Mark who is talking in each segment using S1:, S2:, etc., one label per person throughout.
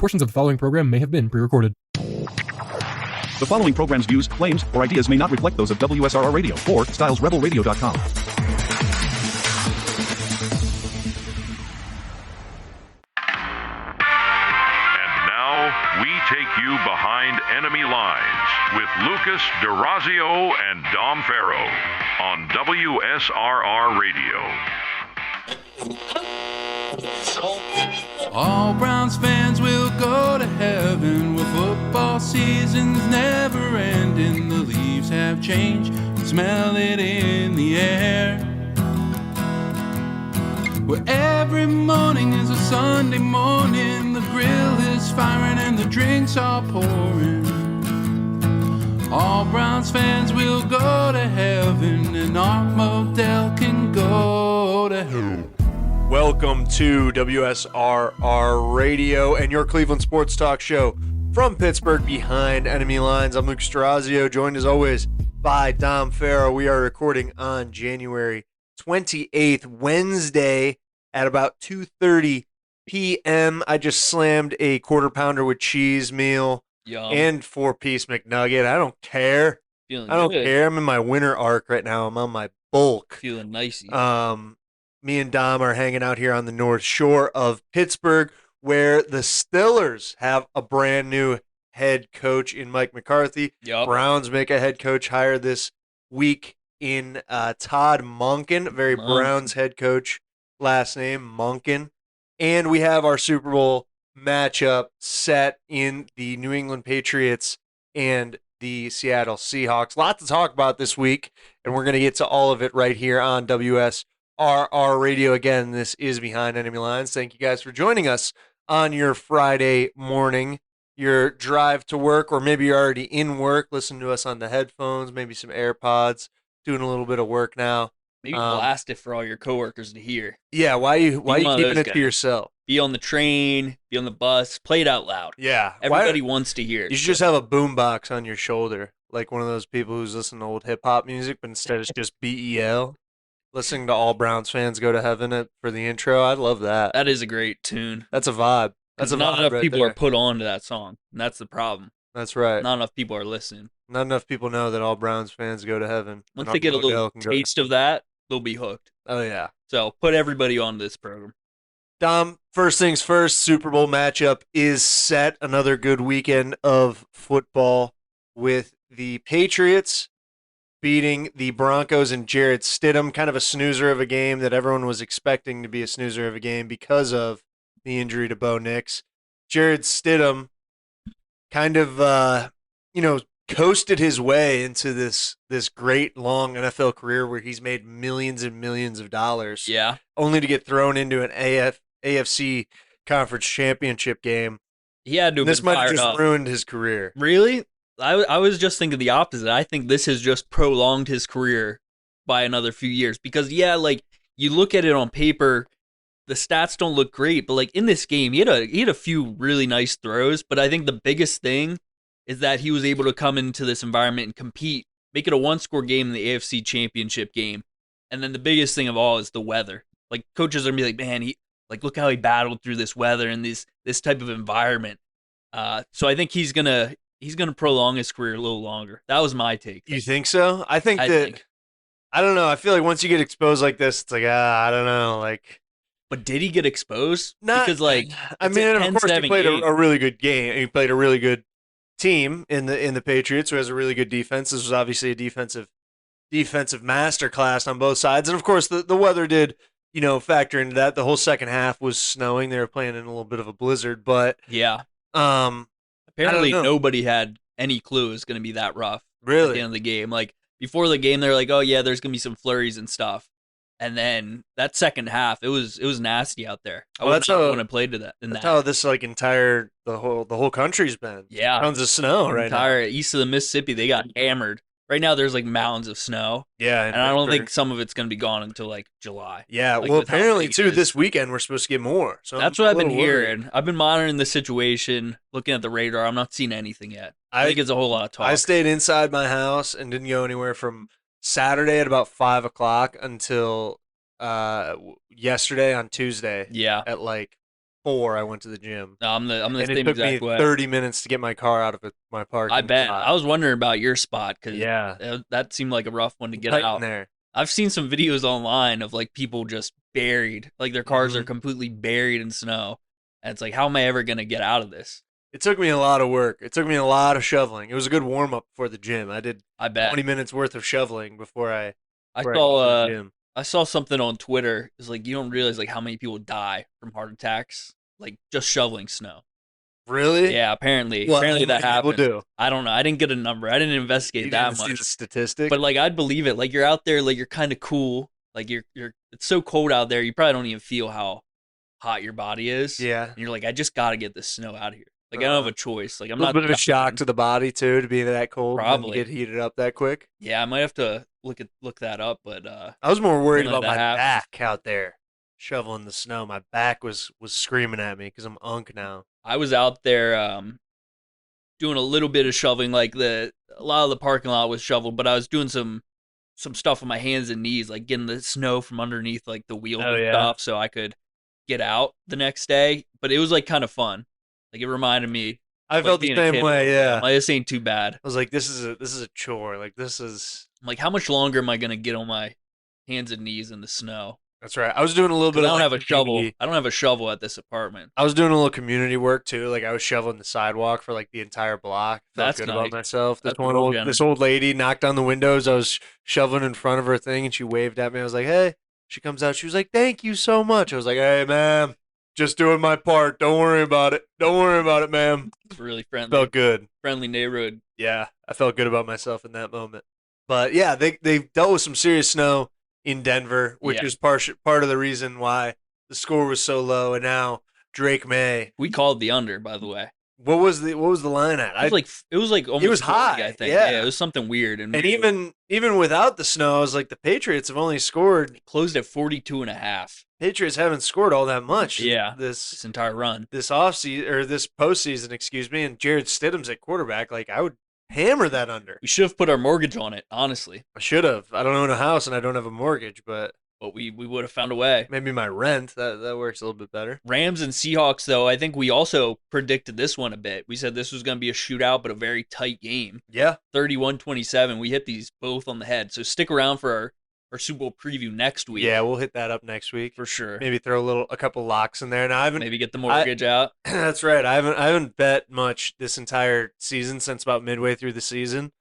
S1: Portions of the following program may have been pre-recorded.
S2: The following program's views, claims, or ideas may not reflect those of WSRR Radio or StylesRebelRadio.com.
S3: And now, we take you behind enemy lines with Lucas DeRazio and Dom Ferro on WSRR Radio.
S4: All Browns fans will go to heaven where football season's never ending. The leaves have changed, smell it in the air. Where every morning is a Sunday morning, the grill is firing and the drinks are pouring. All Browns fans will go to heaven and our Modell can go to hell.
S5: Welcome to WSRR Radio and your Cleveland sports talk show from Pittsburgh behind enemy lines. I'm Lucas DeRazio, joined as always by Dom Ferro. We are recording on January 28th, Wednesday at about 2:30 p.m. I just slammed a quarter pounder with cheese meal.
S6: Yum.
S5: And 4-piece McNugget. I don't care.
S6: Feeling
S5: I don't
S6: good.
S5: care. I'm in my winter arc right now. I'm on my bulk.
S6: Feeling nicey.
S5: Me and Dom are hanging out here on the North Shore of Pittsburgh, where the Steelers have a brand new head coach in Mike McCarthy.
S6: Yup.
S5: Browns make a head coach hire this week in Todd Monken, very
S6: Monken.
S5: Browns head coach, last name Monken. And we have our Super Bowl matchup set in the New England Patriots and the Seattle Seahawks. Lot to talk about this week, and we're going to get to all of it right here on WSRR Radio. Again, this is Behind Enemy Lines. Thank you guys for joining us on your Friday morning, your drive to work, or maybe you're already in work. Listen to us on the headphones, maybe some AirPods, doing a little bit of work now.
S6: Maybe blast it for all your coworkers to hear.
S5: Yeah, why you
S6: one of
S5: keeping
S6: those
S5: it
S6: guys.
S5: to yourself?
S6: Be on the train, be on the bus, play it out loud.
S5: Yeah.
S6: Everybody wants to hear it.
S5: You should just have a boombox on your shoulder, like one of those people who's listening to old hip-hop music, but instead it's just BEL. Listening to All Browns Fans Go to Heaven for the intro. I love that.
S6: That is a great tune.
S5: That's a vibe. That's a
S6: not
S5: vibe
S6: enough
S5: right
S6: people
S5: there.
S6: are put on to that song. And that's the problem.
S5: That's right.
S6: Not enough people are listening.
S5: Not enough people know that all Browns fans go to heaven.
S6: Once
S5: And
S6: they get a
S5: Odell
S6: little
S5: can go-
S6: taste of that, they'll be hooked.
S5: Oh, yeah.
S6: So put everybody on this program.
S5: Dom, first things first, Super Bowl matchup is set. Another good weekend of football with the Patriots beating the Broncos and Jarrett Stidham. Kind of a snoozer of a game that everyone was expecting to be a snoozer of a game because of the injury to Bo Nix. Jarrett Stidham kind of, coasted his way into this great long NFL career where he's made millions and millions of dollars.
S6: Yeah.
S5: Only to get thrown into an AFC conference championship game.
S6: He had to have
S5: This
S6: been
S5: might have
S6: fired
S5: just
S6: up.
S5: ruined his career.
S6: Really? I was just thinking the opposite. I think this has just prolonged his career by another few years. Because, yeah, like, you look at it on paper, the stats don't look great. But, like, in this game, he had a few really nice throws. But I think the biggest thing is that he was able to come into this environment and compete, make it a one-score game in the AFC championship game. And then the biggest thing of all is the weather. Like, coaches are going to be like, man, look how he battled through this weather and this type of environment. So I think he's gonna prolong his career a little longer. That was my take.
S5: You think so? I don't know. I feel like once you get exposed like this, it's like, I don't know. Like,
S6: But did he get exposed?
S5: Not,
S6: Because like,
S5: I
S6: it's
S5: mean,
S6: a
S5: and of course, he
S6: 10-7
S5: played
S6: game.
S5: a really good game. He played a really good team in the Patriots, who has a really good defense. This was obviously a defensive masterclass on both sides, and of course, the weather did factor into that. The whole second half was snowing. They were playing in a little bit of a blizzard, but
S6: Yeah.
S5: I
S6: Apparently,
S5: don't know.
S6: nobody had any clue it was going to be that rough at the
S5: really,
S6: end of the game. Like before the game, they're like, "Oh yeah, there's going to be some flurries and stuff." And then that second half, it was nasty out there. I
S5: Well,
S6: would
S5: that's
S6: not
S5: how-
S6: want to play to that.
S5: that's how this the whole country's been.
S6: Yeah.
S5: Tons of snow right now.
S6: entire east of the Mississippi, they got hammered. Right now, there's like mounds of snow,
S5: Yeah,
S6: and I don't think some of it's going to be gone until like July.
S5: Yeah,
S6: like,
S5: well,
S6: with how
S5: apparently
S6: big it
S5: too,
S6: is.
S5: this weekend we're supposed to get more. So
S6: That's
S5: I'm
S6: what
S5: a
S6: I've been
S5: little worried.
S6: hearing. I've been monitoring the situation, looking at the radar. I'm not seeing anything yet. I
S5: I
S6: think it's a whole lot of talk.
S5: I stayed inside my house and didn't go anywhere from Saturday at about 5:00 until yesterday on Tuesday
S6: Yeah.
S5: at like 4 I went to the gym.
S6: No, I'm the
S5: And it
S6: same
S5: took me
S6: exact way.
S5: 30 minutes to get my car out of my parking
S6: I bet.
S5: spot.
S6: I was wondering about your spot because
S5: Yeah.
S6: that seemed like a rough one to get
S5: Tight in
S6: out.
S5: there.
S6: I've seen some videos online of like people just buried, like their cars are
S5: Mhm.
S6: completely buried in snow. And it's like, how am I ever going to get out of this?
S5: It took me a lot of work. It took me a lot of shoveling. It was a good warm up before the gym. I did
S6: I bet.
S5: 20 minutes worth of shoveling before I
S6: I
S5: got
S6: saw
S5: to the gym.
S6: I saw something on Twitter. It's like you don't realize like how many people die from heart attacks, like just shoveling snow.
S5: Really?
S6: Yeah, apparently
S5: Well,
S6: that
S5: people
S6: happened.
S5: do.
S6: I don't know. I didn't get a number. I didn't investigate
S5: You
S6: that
S5: didn't see
S6: much.
S5: the statistic?
S6: But like I'd believe it. Like you're out there, like you're kind of cool. Like you're it's so cold out there. You probably don't even feel how hot your body is.
S5: Yeah.
S6: And you're like, I just got to get this snow out of here. Like I don't have a choice. Like I'm
S5: a little
S6: not
S5: bit of a shock
S6: dying.
S5: to the body too, to be that cold. and then
S6: Probably.
S5: get heated up that quick.
S6: Yeah, I might have to look that up. But
S5: I was more worried
S6: Something
S5: about
S6: like
S5: my
S6: that
S5: back out there shoveling the snow. My back was screaming at me because I'm unk now.
S6: I was out there doing a little bit of shoveling. Like a lot of the parking lot was shoveled, but I was doing some stuff with my hands and knees, like getting the snow from underneath like the wheels
S5: Oh,
S6: and
S5: yeah.
S6: stuff, so I could get out the next day. But it was like kind of fun. Like it reminded me.
S5: I
S6: like,
S5: felt the
S6: being a
S5: same
S6: kid.
S5: way. Yeah.
S6: Like this ain't too bad.
S5: I was like, this is a chore. Like this is.
S6: I'm like, how much longer am I gonna get on my hands and knees in the snow?
S5: That's right. I was doing a little
S6: 'Cause
S5: bit.
S6: I don't
S5: of
S6: have a shovel.
S5: community-
S6: I don't have a shovel at this apartment.
S5: I was doing a little community work too. Like I was shoveling the sidewalk for like the entire block. Felt
S6: That's
S5: good
S6: nice.
S5: about myself.
S6: That's real generous.
S5: This old lady knocked on the windows. I was shoveling in front of her thing, and she waved at me. I was like, "Hey." She comes out. She was like, "Thank you so much." I was like, "Hey, ma'am, just doing my part. Don't worry about it. Don't worry about it, ma'am."
S6: It's really friendly.
S5: Felt good.
S6: Friendly neighborhood.
S5: Yeah, I felt good about myself in that moment. But yeah, they dealt with some serious snow in Denver, which
S6: Yeah.
S5: is part of the reason why the score was so low. And now Drake May.
S6: We called the under, by the way.
S5: What was the line at?
S6: It was like almost
S5: was
S6: 40,
S5: high,
S6: I think.
S5: yeah.
S6: It was something weird. And
S5: and even without the snow, I was like, the Patriots have only scored.
S6: closed at 42.5
S5: Patriots haven't scored all that much.
S6: Yeah.
S5: This
S6: this entire run.
S5: offseason or this postseason, excuse me. And Jared Stidham's at quarterback. Like I would hammer that under.
S6: We should have put our mortgage on it, honestly.
S5: I should have. I don't own a house and I don't have a mortgage, but
S6: But we would have found a way.
S5: maybe my rent that works a little bit better.
S6: Rams and Seahawks, though, I think we also predicted this one a bit. We said this was going to be a shootout, but a very tight game.
S5: Yeah.
S6: 31-27. We hit these both on the head. So stick around for our Super Bowl preview next week.
S5: Yeah, we'll hit that up next week.
S6: for sure.
S5: Maybe throw a couple locks in there. Now I haven't.
S6: Maybe get the mortgage out.
S5: That's right. I haven't bet much this entire season since about midway through the season.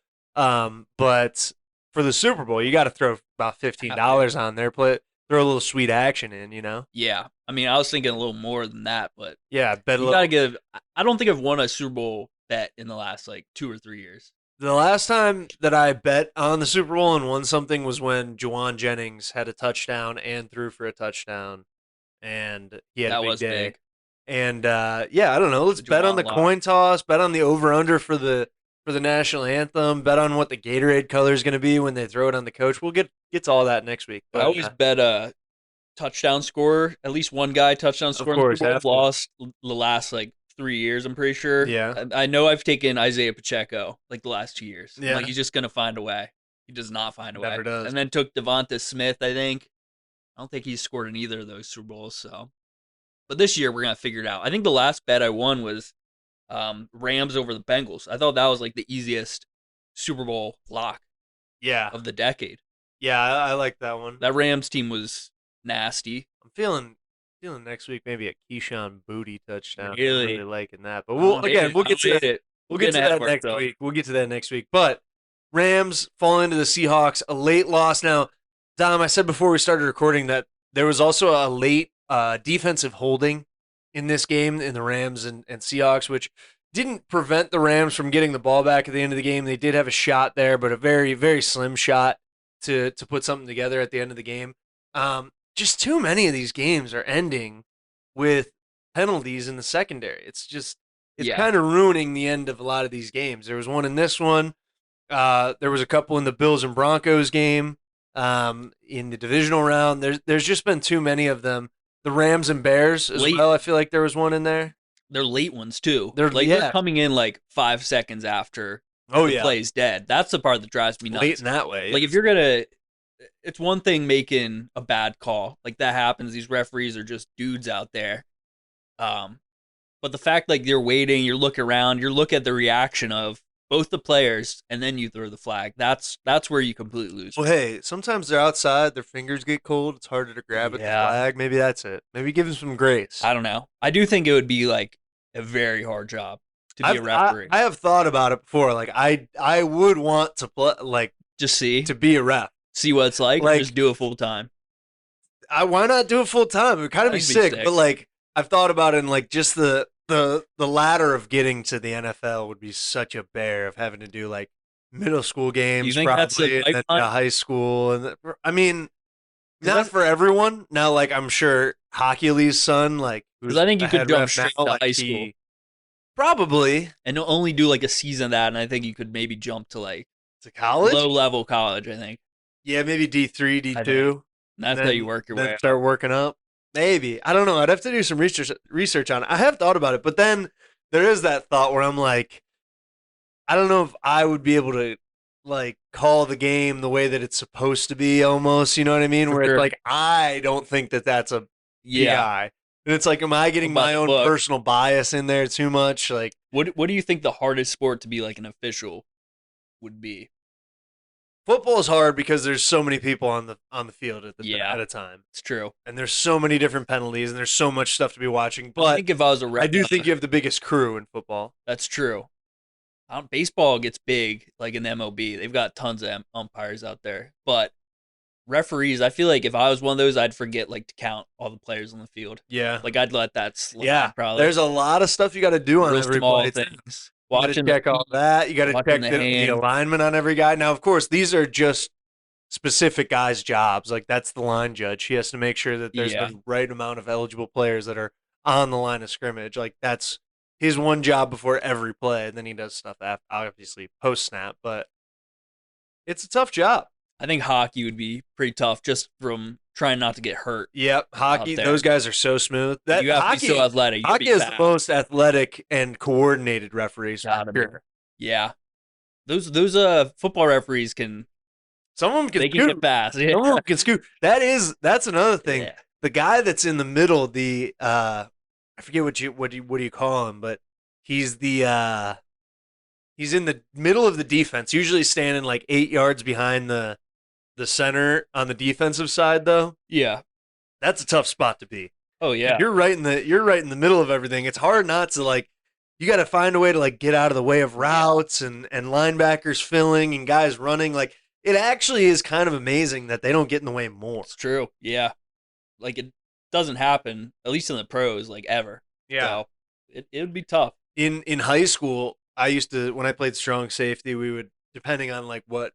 S5: But for the Super Bowl, you got to throw about $15 on there. Throw a little sweet action in.
S6: Yeah. I mean, I was thinking a little more than that, but
S5: Yeah, bet a
S6: you
S5: little.
S6: got to give. I don't think I've won a Super Bowl bet in the last like 2 or 3 years.
S5: The last time that I bet on the Super Bowl and won something was when Juwan Jennings had a touchdown and threw for a touchdown, and he had a
S6: That
S5: big
S6: was
S5: day.
S6: big.
S5: And yeah, I don't know. Let's
S6: The
S5: bet on
S6: Juwan
S5: the
S6: lock.
S5: coin toss. Bet on the over under for the national anthem. Bet on what the Gatorade color is going to be when they throw it on the coach. We'll get to all that next week.
S6: I always bet a touchdown scorer. At least one guy touchdown scorer.
S5: course,
S6: People
S5: have
S6: have
S5: to.
S6: lost the last like 3 years. I'm pretty sure.
S5: Yeah.
S6: I know I've taken Isaiah Pacheco like the last 2 years.
S5: Yeah.
S6: Like he's just gonna find a way. He does not find a way.
S5: Never does.
S6: And then took Devonta Smith. I think. I don't think he's scored in either of those Super Bowls. So, but this year we're gonna figure it out. I think the last bet I won was Rams over the Bengals. I thought that was like the easiest Super Bowl lock
S5: Yeah.
S6: of the decade.
S5: Yeah, I like that one.
S6: That Rams team was nasty.
S5: I'm feeling next week maybe a Keyshawn Booty touchdown. I'm
S6: Really?
S5: really liking that. But
S6: I
S5: we'll
S6: don't hate it.
S5: we'll
S6: I
S5: get to
S6: don't
S5: that.
S6: hate it.
S5: We'll get to
S6: Getting ahead
S5: that
S6: of
S5: next
S6: ourselves.
S5: week. We'll get to that next week. But Rams fall into the Seahawks, a late loss. Now, Dom, I said before we started recording that there was also a late defensive holding in this game in the Rams and Seahawks, which didn't prevent the Rams from getting the ball back at the end of the game. They did have a shot there, but a very, very slim shot to put something together at the end of the game. Just too many of these games are ending with penalties in the secondary. It's
S6: Yeah.
S5: kind of ruining the end of a lot of these games. There was one in this one. There was a couple in the Bills and Broncos game. In the divisional round, there's just been too many of them. The Rams and Bears as
S6: Late.
S5: well. I feel like there was one in there.
S6: They're late ones too.
S5: They're-
S6: They're
S5: yeah.
S6: coming in like 5 seconds after
S5: Oh
S6: the play's dead. That's the part that drives me nuts.
S5: late in that way.
S6: Like if you're gonna, it's one thing making a bad call like that happens. These referees are just dudes out there, But the fact like you're waiting, you're looking around, you look at the reaction of both the players, and then you throw the flag. That's where you completely lose.
S5: Well, hey, sometimes they're outside, their fingers get cold, it's harder to grab at the
S6: Yeah.
S5: flag. Maybe that's it. Maybe give them some grace.
S6: I don't know. I do think it would be like a very hard job to be a referee.
S5: I have thought about it before. Like I would want to play, like
S6: Just see
S5: be a ref.
S6: see what it's like, or
S5: Like-
S6: just do it full time.
S5: Why not do it full time? It would kind of
S6: I
S5: be
S6: think it'd be
S5: sick,
S6: sick.
S5: but like I've thought about it, and like just the ladder of getting to the NFL would be such a bear of having to do like middle school games,
S6: think that's a
S5: probably, and then
S6: lifeline?
S5: to high school, and I mean,
S6: 'Cause
S5: not
S6: that's-
S5: for everyone. Now, like I'm sure Hockey Lee's son, like who's
S6: I think you
S5: a
S6: could
S5: head
S6: jump
S5: ref
S6: straight
S5: now,
S6: to
S5: like,
S6: high
S5: he-
S6: school.
S5: Probably
S6: And only do like a season of that, and I think you could maybe jump to like
S5: to college.
S6: low level college. I think
S5: Yeah, maybe D3, D2.
S6: And that's
S5: then-
S6: how you work your
S5: then
S6: way up.
S5: start working up. Maybe. I don't know. I'd have to do some research on it. I have thought about it, but then there is that thought where I'm like, I don't know if I would be able to like call the game the way that it's supposed to be almost, you know what I mean?
S6: For
S5: Where
S6: sure.
S5: it's like, I don't think that that's a
S6: Yeah.
S5: PI. And it's like, am I getting
S6: About
S5: my
S6: the
S5: own
S6: book.
S5: personal bias in there too much? Like,
S6: What do you think the hardest sport to be like an official would be?
S5: football is hard because there's so many people on the field
S6: Yeah.
S5: at a time.
S6: It's true.
S5: And there's so many different penalties and there's so much stuff to be watching.
S6: I
S5: But
S6: think if I was a ref,
S5: I do think you have the biggest crew in football.
S6: that's true. Baseball gets big, like in the MLB. They've got tons of umpires out there. But referees, I feel like if I was one of those, I'd forget like to count all the players on the field.
S5: Yeah.
S6: Like I'd let that slide.
S5: Yeah.
S6: Probably.
S5: There's a lot of stuff you got to do on
S6: Real
S5: every
S6: small
S5: play.
S6: things.
S5: You got to
S6: Watching
S5: check all that. You got to
S6: watching
S5: check
S6: the
S5: the
S6: hand.
S5: alignment on every guy. Now, of course, these are just specific guys' jobs. Like that's the line judge. He has to make sure that there's
S6: Yeah.
S5: the right amount of eligible players that are on the line of scrimmage. Like that's his one job before every play, and then he does stuff after, obviously post snap. But it's a tough job.
S6: I think hockey would be pretty tough just from trying not to get hurt.
S5: Yep, hockey.
S6: there.
S5: Those guys are so smooth. That
S6: You have
S5: hockey,
S6: to be so athletic. You have to
S5: hockey
S6: be
S5: is the
S6: fast.
S5: most athletic and coordinated referees. for
S6: Gotta be.
S5: sure.
S6: Yeah. Those football referees can
S5: Some of them can
S6: they can
S5: scoot.
S6: get fast.
S5: Some of them can scoot. That's another thing.
S6: Yeah.
S5: The guy that's in the middle, I forget what do you call him, but he's he's in the middle of the defense, usually standing like 8 yards behind the center on the defensive side though.
S6: Yeah.
S5: That's a tough spot to be.
S6: Oh yeah.
S5: You're right in the middle of everything. It's hard not to like you got to find a way to like get out of the way of routes and linebackers filling and guys running. Like it actually is kind of amazing that they don't get in the way more.
S6: It's true. Yeah. Like it doesn't happen, at least in the pros, like ever. So it would be tough.
S5: In high school, I used to when I played strong safety, we would depending on like what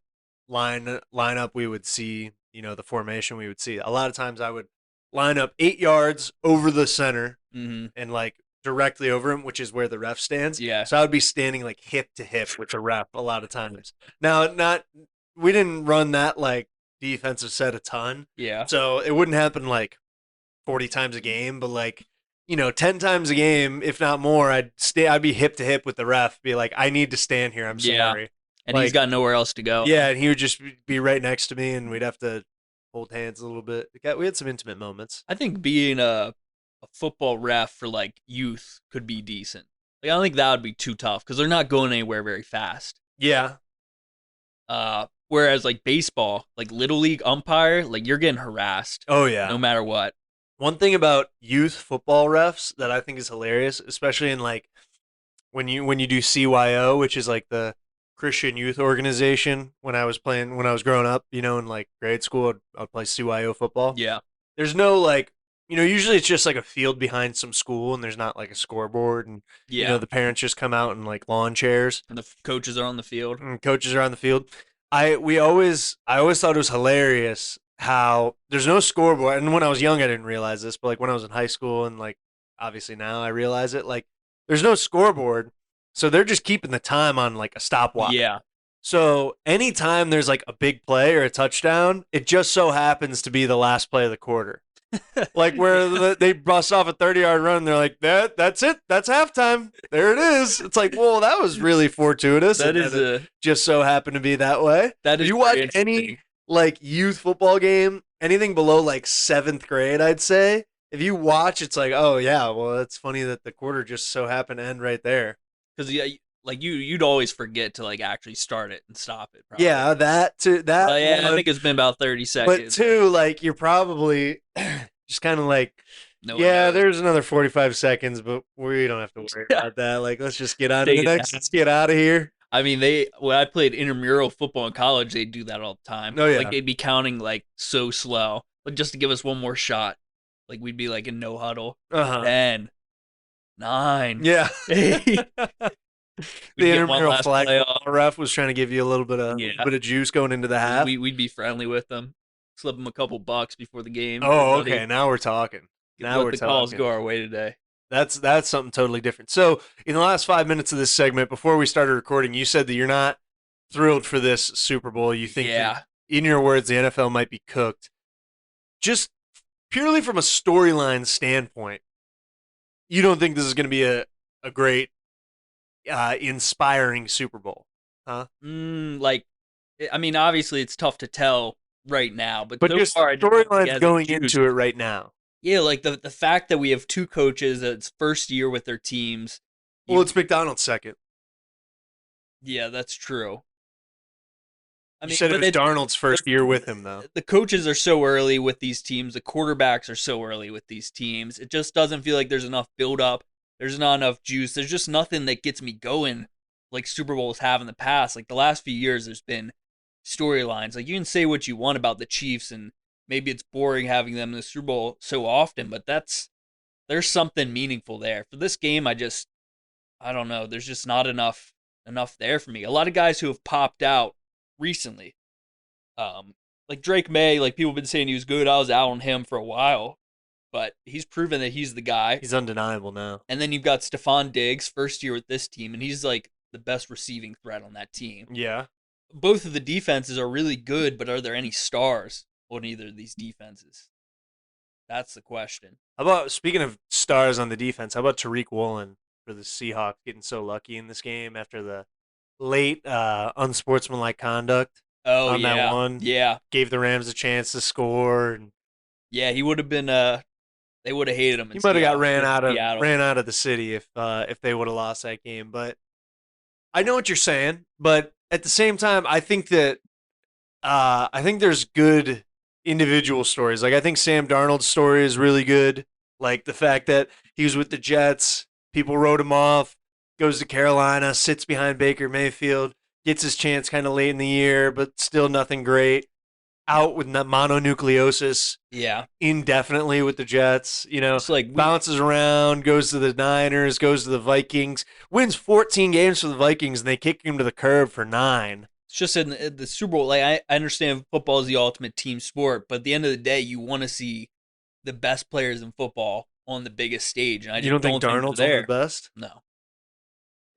S5: lineup we would see, you know, the formation we would see. A lot of times I would line up 8 yards over the center
S6: Mm-hmm.
S5: and like directly over him, which is where the ref stands.
S6: Yeah.
S5: So I would be standing like hip to hip with the ref a lot of times. Now, we didn't run that like defensive set a ton,
S6: Yeah.
S5: so it wouldn't happen like 40 times a game, but like, you know, 10 times a game, if not more, I'd be hip to hip with the ref, be like, I need to stand here. I'm
S6: Yeah.
S5: sorry.
S6: And he's
S5: like-
S6: got nowhere else to go.
S5: Yeah, and he would just be right next to me, and we'd have to hold hands a little bit. We had some intimate moments.
S6: I think being a football ref for like youth could be decent. Like I don't think that would be too tough because they're not going anywhere very fast.
S5: Yeah.
S6: Whereas like baseball, like little league umpire, like you're getting harassed
S5: Oh yeah.
S6: no matter what.
S5: One thing about youth football refs that I think is hilarious, especially in like when you do CYO, which is like the Christian youth organization. When I was growing up, you know, in like grade school, I'd play CYO football.
S6: Yeah.
S5: There's no like, you know, usually it's just like a field behind some school, and there's not like a scoreboard, and
S6: Yeah.
S5: you know the parents just come out in like lawn chairs,
S6: And the coaches are on the field.
S5: and coaches are on the field. I always thought it was hilarious how there's no scoreboard. And when I was young, I didn't realize this, but like when I was in high school and like obviously now I realize it, like there's no scoreboard. So they're just keeping the time on like a stopwatch.
S6: Yeah.
S5: So anytime there's like a big play or a touchdown, it just so happens to be the last play of the quarter. Like where they bust off a 30-yard run, they're like, that's it. That's halftime. There it is. It's like, well, that was really fortuitous.
S6: That
S5: and
S6: is
S5: it just so happened to be that way.
S6: that
S5: If
S6: is
S5: you watch
S6: very
S5: any
S6: interesting.
S5: like youth football game, anything below like 7th grade, I'd say, if you watch, it's like, oh yeah, well, it's funny that the quarter just so happened to end right there.
S6: Because like you'd always forget to like actually start it and stop it. Probably.
S5: Yeah, that too. That
S6: Yeah, I
S5: one,
S6: think it's been about 30
S5: but
S6: seconds.
S5: two, like you're probably just kind of like,
S6: No one
S5: yeah,
S6: knows.
S5: there's another 45 seconds, but we don't have to worry about that. Like, let's just get on to
S6: Take
S5: the
S6: it
S5: next.
S6: down.
S5: Let's get out of here.
S6: I mean, when I played intramural football in college, they'd do that all the time.
S5: Oh, yeah.
S6: Like they'd be counting like so slow, like just to give us one more shot. Like we'd be like in no huddle. 10, 9,
S5: Yeah.
S6: 8.
S5: The
S6: We'd get one
S5: intramural
S6: last
S5: flag
S6: play
S5: football ref was trying to give you a little bit of juice going into the half.
S6: We'd be friendly with them, slip them a couple bucks before the game.
S5: Oh, okay. Now we're talking. Now
S6: Let the calls go our way today.
S5: That's something totally different. So, in the last 5 minutes of this segment, before we started recording, you said that you're not thrilled for this Super Bowl. You think, that, in your words, the NFL might be cooked. Just purely from a storyline standpoint, you don't think this is going to be a great, inspiring Super Bowl, huh?
S6: Like, I mean, obviously it's tough to tell right now, but so
S5: just
S6: far,
S5: storylines going into it right now.
S6: Yeah, like the fact that we have two coaches that's first year with their teams.
S5: Well, it's McDonald's second.
S6: Yeah, that's true. I mean,
S5: you said it was Darnold's first year with him, though.
S6: The coaches are so early with these teams. The quarterbacks are so early with these teams. It just doesn't feel like there's enough build-up. There's not enough juice. There's just nothing that gets me going like Super Bowls have in the past. Like the last few years, there's been storylines. Like you can say what you want about the Chiefs, and maybe it's boring having them in the Super Bowl so often, but there's something meaningful there. For this game, I don't know. There's just not enough there for me. A lot of guys who have popped out recently, like Drake May, like people have been saying he was good. I was out on him for a while, but he's proven that he's the guy.
S5: He's undeniable now.
S6: And then you've got Stephon Diggs, first year with this team, and he's like the best receiving threat on that team.
S5: Yeah.
S6: Both of the defenses are really good, but are there any stars on either of these defenses? That's the question.
S5: How about, speaking of stars on the defense, how about Tariq Woolen for the Seahawks getting so lucky in this game after the late unsportsmanlike conduct on that one?
S6: Yeah.
S5: Gave the Rams a chance to score. And
S6: yeah, he would have been they would have hated him.
S5: He might have got ran out of the city if they would have lost that game. But I know what you're saying, but at the same time, I think that there's good individual stories. Like I think Sam Darnold's story is really good. Like the fact that he was with the Jets, people wrote him off, goes to Carolina, sits behind Baker Mayfield, gets his chance kind of late in the year, but still nothing great. Out with mononucleosis, indefinitely with the Jets. You know, like bounces around, goes to the Niners, goes to the Vikings, wins 14 games for the Vikings, and they kick him to the curb for 9.
S6: It's just in the Super Bowl. Like I understand football is the ultimate team sport, but at the end of the day, you want to see the best players in football on the biggest stage. And I just
S5: don't think Darnold's the best?
S6: No.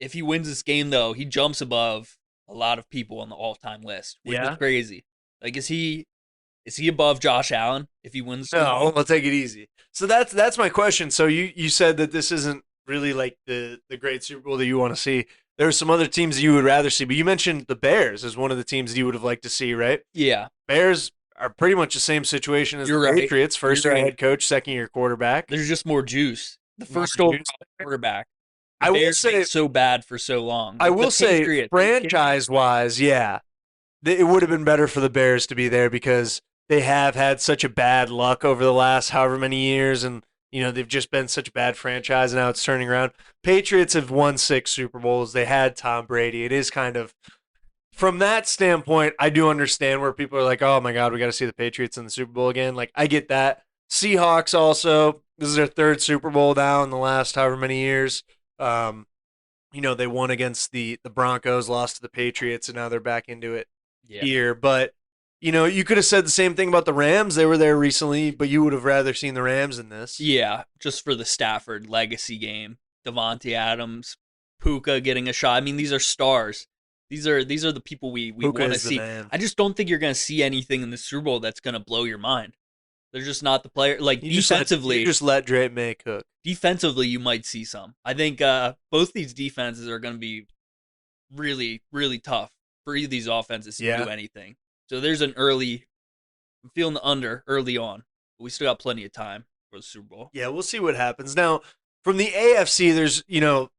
S6: If he wins this game, though, he jumps above a lot of people on the all-time list, which is crazy. Like, is he above Josh Allen if he wins?
S5: No, I'll take it easy. So that's my question. So you said that this isn't really like the great Super Bowl that you want to see. There are some other teams that you would rather see, but you mentioned the Bears as one of the teams that you would have liked to see, right?
S6: Yeah.
S5: Bears are pretty much the same situation as the Patriots. First-year head coach, second-year quarterback.
S6: There's just more juice. The first overall quarterback.
S5: I will say
S6: so bad for so long.
S5: I will say, franchise-wise, it would have been better for the Bears to be there because they have had such a bad luck over the last however many years, and they've just been such a bad franchise, and now it's turning around. Patriots have won 6 Super Bowls. They had Tom Brady. It is kind of, from that standpoint, I do understand where people are like, oh my God, we got to see the Patriots in the Super Bowl again. Like, I get that. Seahawks also, this is their 3rd Super Bowl now in the last however many years. They won against the Broncos, lost to the Patriots, and now they're back into it here. But, you could have said the same thing about the Rams. They were there recently, but you would have rather seen the Rams in this.
S6: Yeah, just for the Stafford legacy game. Devontae Adams, Puka getting a shot. I mean, these are stars. These are the people we want to see.
S5: Man.
S6: I just don't think you're going to see anything in the Super Bowl that's going to blow your mind. They're just not the player. Like, defensively.
S5: You just let Drake May cook.
S6: Defensively, you might see some. I think both these defenses are going to be really, really tough for either of these offenses to do anything. So there's I'm feeling the under early on. But we still got plenty of time. for the Super Bowl.
S5: Yeah, we'll see what happens. Now, from the AFC, there's,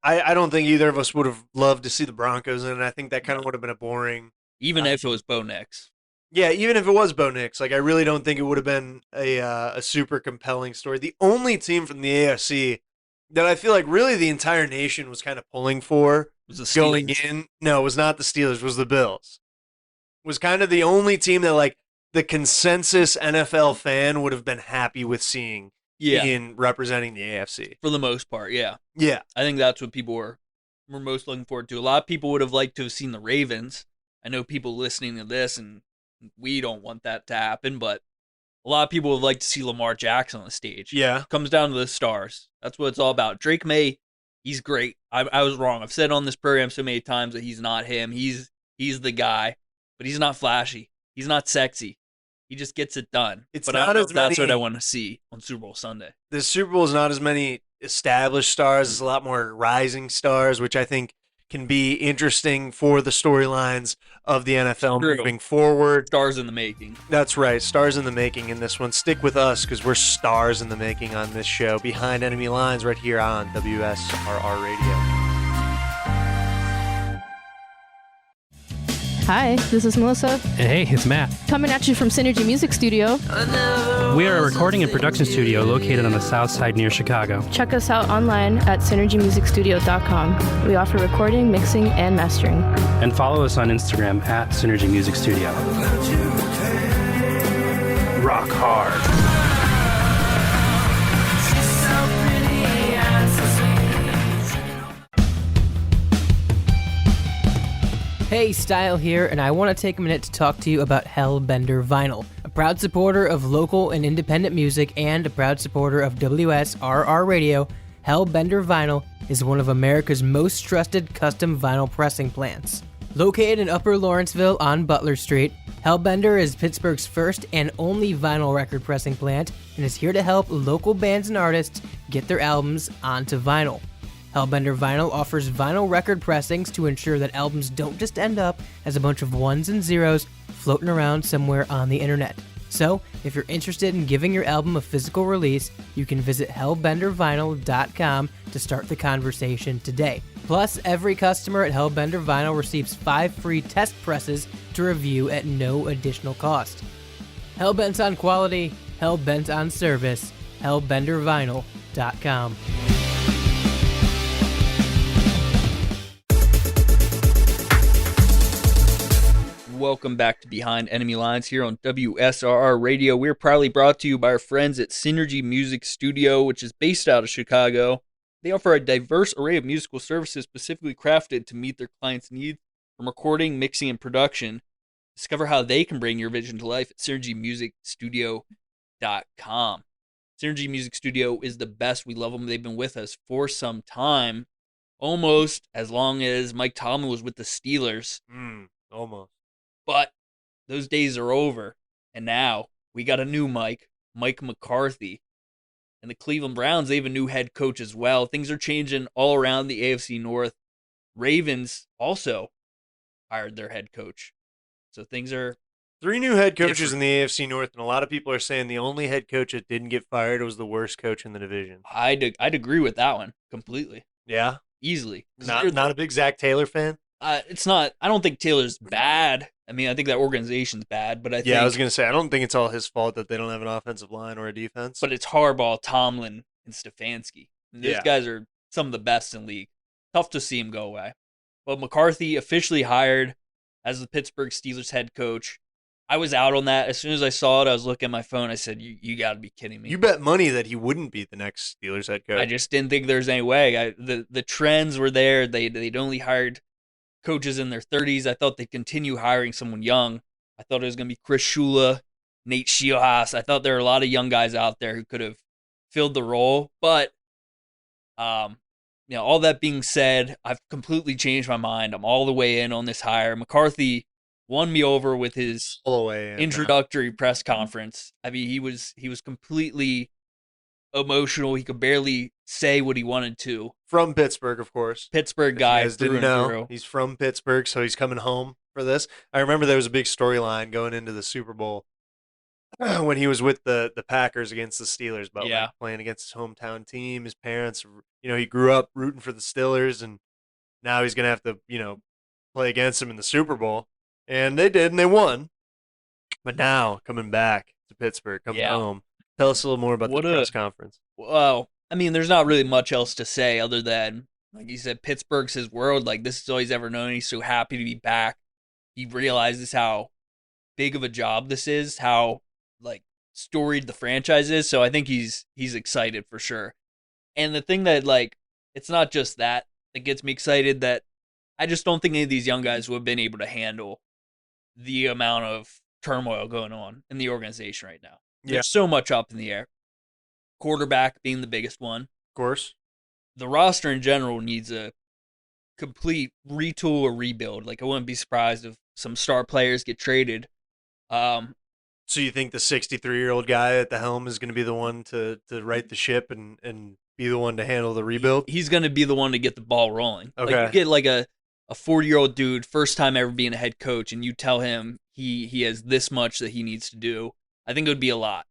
S5: I don't think either of us would have loved to see the Broncos in it. I think that kind of would have been a boring.
S6: Even if it was Bo Nix.
S5: Yeah, even if it was Bo Nix, like I really don't think it would have been a super compelling story. The only team from the AFC that I feel like really the entire nation was kind of pulling for
S6: Was the
S5: going
S6: Steelers.
S5: in. No, it was not the Steelers. It was the Bills. Was kind of the only team that like the consensus NFL fan would have been happy with seeing
S6: Yeah,
S5: in representing the AFC.
S6: for the most part, yeah.
S5: Yeah.
S6: I think that's what people were most looking forward to. A lot of people would have liked to have seen the Ravens. I know people listening to this, and we don't want that to happen, but a lot of people would like to see Lamar Jackson on the stage.
S5: Yeah.
S6: Comes down to the stars. That's what it's all about. Drake May, he's great. I was wrong. I've said on this program so many times that he's not him. He's the guy, but he's not flashy. He's not sexy. He just gets it done.
S5: It's
S6: but
S5: not
S6: I don't know
S5: as
S6: if that's
S5: many-
S6: what I want to see on Super Bowl Sunday.
S5: The Super Bowl is not as many established stars. It's a lot more rising stars, which I think can be interesting for the storylines of the NFL
S6: True.
S5: moving forward.
S6: Stars in the making.
S5: That's right. Stars in the making in this one. Stick with us because we're stars in the making on this show. Behind Enemy Lines right here on WSRR Radio.
S7: Hi, this is Melissa,
S1: And hey, it's Matt.
S7: coming at you from Synergy Music Studio.
S8: We are a recording and production studio located on the south side near Chicago.
S7: Check us out online at synergymusicstudio.com. We offer recording, mixing, and mastering.
S8: And follow us on Instagram at Synergy Music Studio. Rock hard.
S9: Hey, Style here, and I want to take a minute to talk to you about Hellbender Vinyl, a proud supporter of local and independent music and a proud supporter of WSRR Radio. Hellbender Vinyl is one of America's most trusted custom vinyl pressing plants. Located in Upper Lawrenceville on Butler Street, Hellbender is Pittsburgh's first and only vinyl record pressing plant and is here to help local bands and artists get their albums onto vinyl. Hellbender Vinyl offers vinyl record pressings to ensure that albums don't just end up as a bunch of ones and zeros floating around somewhere on the internet. So, if you're interested in giving your album a physical release, you can visit hellbendervinyl.com to start the conversation today. Plus, every customer at Hellbender Vinyl receives 5 free test presses to review at no additional cost. Hellbent on quality, hellbent on service, hellbendervinyl.com.
S6: Welcome back to Behind Enemy Lines here on WSRR Radio. We're proudly brought to you by our friends at Synergy Music Studio, which is based out of Chicago. They offer a diverse array of musical services specifically crafted to meet their clients' needs, from recording, mixing, and production. Discover how they can bring your vision to life at synergymusicstudio.com. Synergy Music Studio is the best. We love them. They've been with us for some time, almost as long as Mike Tomlin was with the Steelers.
S5: Almost.
S6: But those days are over, and now we got a new Mike McCarthy. And the Cleveland Browns, they have a new head coach as well. Things are changing all around the AFC North. Ravens also hired their head coach. So things are
S5: 3 new head coaches
S6: different.
S5: in the AFC North, and a lot of people are saying the only head coach that didn't get fired was the worst coach in the division.
S6: I'd agree with that one completely,
S5: Yeah?
S6: easily. 'Cause
S5: Not a big Zach Taylor fan?
S6: it's not. I don't think Taylor's bad. I mean, I think that organization's bad, but I think
S5: Yeah, I was going to say, I don't think it's all his fault that they don't have an offensive line or a defense.
S6: but it's Harbaugh, Tomlin, and Stefanski. And those
S5: Yeah.
S6: guys are some of the best in the league. Tough to see him go away. But McCarthy officially hired as the Pittsburgh Steelers head coach. I was out on that. As soon as I saw it, I was looking at my phone. I said, you got to be kidding me.
S5: You bet money that he wouldn't be the next Steelers head coach.
S6: I just didn't think there's any way. The trends were there. They'd only hired coaches in their 30s. I thought they'd continue hiring someone young. I thought it was going to be Chris Shula, Nate Shieldhouse. I thought there were a lot of young guys out there who could have filled the role. But, all that being said, I've completely changed my mind. I'm all the way in on this hire. McCarthy won me over with his
S5: all the way in.
S6: introductory press conference. I mean, he was completely emotional. He could barely say what he wanted to.
S5: From Pittsburgh, of course.
S6: Pittsburgh
S5: If
S6: guy
S5: you guys
S6: through
S5: didn't
S6: and
S5: know,
S6: through.
S5: he's from Pittsburgh, so he's coming home for this. I remember there was a big storyline going into the Super Bowl when he was with the Packers against the Steelers, but
S6: Yeah.
S5: like playing against his hometown team. His parents, he grew up rooting for the Steelers, and now he's gonna have to, play against them in the Super Bowl. And they did, and they won. But now coming back to Pittsburgh, coming
S6: Yeah.
S5: home. Tell us a little more about
S6: What
S5: the
S6: a-
S5: press conference.
S6: Well, I mean, there's not really much else to say other than, like you said, Pittsburgh's his world. Like, this is all he's ever known. He's so happy to be back. He realizes how big of a job this is, how, like, storied the franchise is. So I think he's excited for sure. And the thing that, like, it's not just that gets me excited, that I just don't think any of these young guys would have been able to handle the amount of turmoil going on in the organization right now.
S5: Yeah.
S6: There's so much up in the air. Quarterback being the biggest one.
S5: Of course.
S6: The roster in general needs a complete retool or rebuild. Like, I wouldn't be surprised if some star players get traded.
S5: So you think the 63-year-old guy at the helm is going to be the one to right the ship and be the one to handle the rebuild?
S6: He's going to be the one to get the ball rolling.
S5: Okay.
S6: Like, you get like a 40-year-old dude, first time ever being a head coach, and you tell him he has this much that he needs to do. I think it would be a lot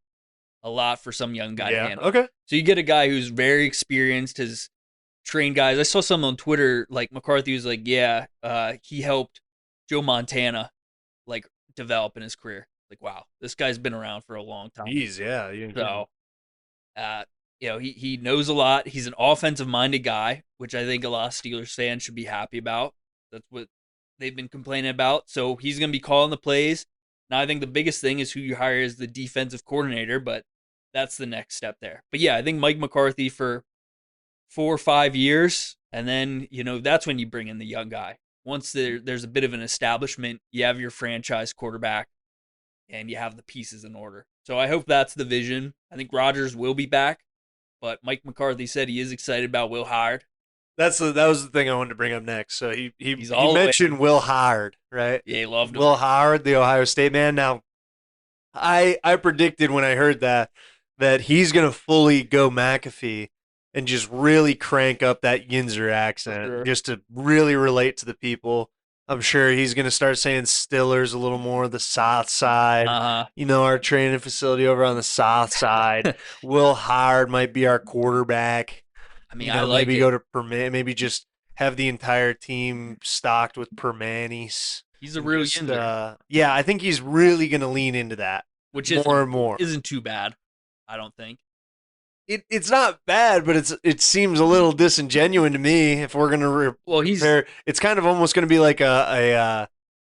S6: for some young guy to handle.
S5: Okay.
S6: So you get a guy who's very experienced, has trained guys. I saw some on Twitter, like McCarthy was like, he helped Joe Montana like develop in his career. Like, wow, this guy's been around for a long time.
S5: Jeez, yeah.
S6: So, he knows a lot. He's an offensive-minded guy, which I think a lot of Steelers fans should be happy about. That's what they've been complaining about. So he's going to be calling the plays. Now, I think the biggest thing is who you hire as the defensive coordinator, but that's the next step there. But yeah, I think Mike McCarthy for 4 or 5 years, and then, that's when you bring in the young guy. Once there's a bit of an establishment, you have your franchise quarterback, and you have the pieces in order. So I hope that's the vision. I think Rodgers will be back, but Mike McCarthy said he is excited about Will Howard.
S5: That was the thing I wanted to bring up next. So he
S6: all the way-
S5: mentioned Will Howard, right?
S6: Yeah, he loved him.
S5: Will Howard, the Ohio State man. Now, I predicted when I heard that he's going to fully go McAfee and just really crank up that Yinzer accent,
S6: Sure.
S5: just to really relate to the people. I'm sure he's going to start saying Stillers a little more, the South Side. Our training facility over on the South Side. Will Howard might be our quarterback.
S6: I mean, I like
S5: maybe
S6: it.
S5: go to maybe just have the entire team stocked with Permanis.
S6: He's a real
S5: Just,
S6: Yinzer,
S5: yeah, I think he's really going to lean into that
S6: which
S5: more and more.
S6: isn't too bad, I don't think.
S5: It's not bad, but it seems a little disingenuous to me if we're going to compare. It's kind of almost going to be like a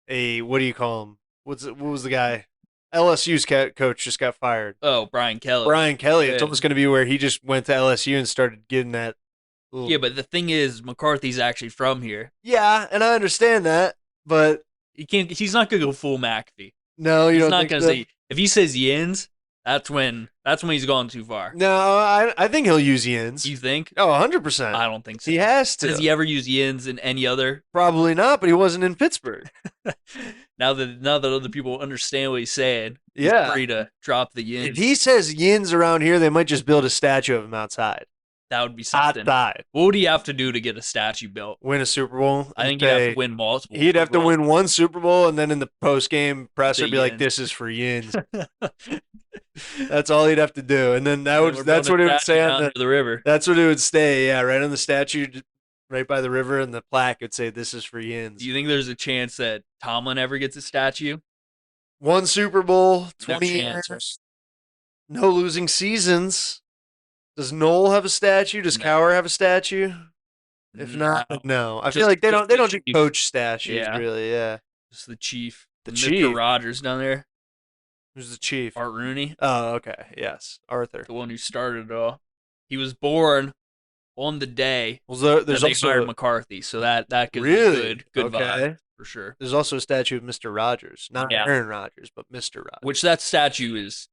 S5: what do you call him? What was the guy? LSU's coach just got fired.
S6: Oh, Brian Kelly.
S5: Brian Kelly. It's
S6: Yeah.
S5: almost going to be where he just went to LSU and started getting that. Little...
S6: Yeah, but the thing is, McCarthy's actually from here.
S5: Yeah, and I understand that, but
S6: He's not gonna go full McAfee.
S5: no, you
S6: He's
S5: don't
S6: not
S5: think
S6: gonna
S5: so?
S6: say, if he says Yins, that's when he's gone too far.
S5: No, I think he'll use Yins.
S6: You think?
S5: Oh, 100%.
S6: I don't think so.
S5: He has to.
S6: Has he ever used Yins in any other?
S5: Probably not, but he wasn't in Pittsburgh.
S6: Now that other people understand what he's saying, he's
S5: Yeah.
S6: free to drop the Yins.
S5: If he says Yins around here, they might just build a statue of him outside.
S6: That would be something.
S5: Outside.
S6: What would he have to do to get a statue built?
S5: Win a Super Bowl.
S6: I think he'd have to win multiple.
S5: He'd have to
S6: Super Bowls.
S5: win one Super Bowl, and then in the post-game presser,
S6: Say
S5: be like,
S6: Yins.
S5: "This is for Yins." That's all he'd have to do, and then
S6: We're
S5: that's what
S6: building
S5: it
S6: a
S5: would
S6: statue
S5: say
S6: down
S5: on the.
S6: near the river.
S5: That's what it would say. Yeah, right on the statue, right by the river, and the plaque would say, "This is for Yins."
S6: Do you think there's a chance that Tomlin ever gets a statue?
S5: One Super Bowl,
S6: No
S5: 20
S6: chance.
S5: years, no losing seasons. Does Noel have a statue? Does
S6: No.
S5: Cowher have a statue? If not, no. I feel like they don't do
S6: Chief.
S5: coach statues
S6: Yeah.
S5: really. Yeah.
S6: Just the chief.
S5: The
S6: Mr.
S5: chief.
S6: Rogers down there.
S5: Who's the chief?
S6: Art Rooney,
S5: Oh, okay. Yes, Arthur.
S6: the one who started it all. He was born on the day
S5: Well, there's
S6: that they hired
S5: also
S6: McCarthy, so that gives
S5: really
S6: a good
S5: okay.
S6: vibe for sure.
S5: There's also a statue of Mr. Rogers, not
S6: Yeah.
S5: Aaron Rodgers, but Mr. Rogers.
S6: Which that statue is.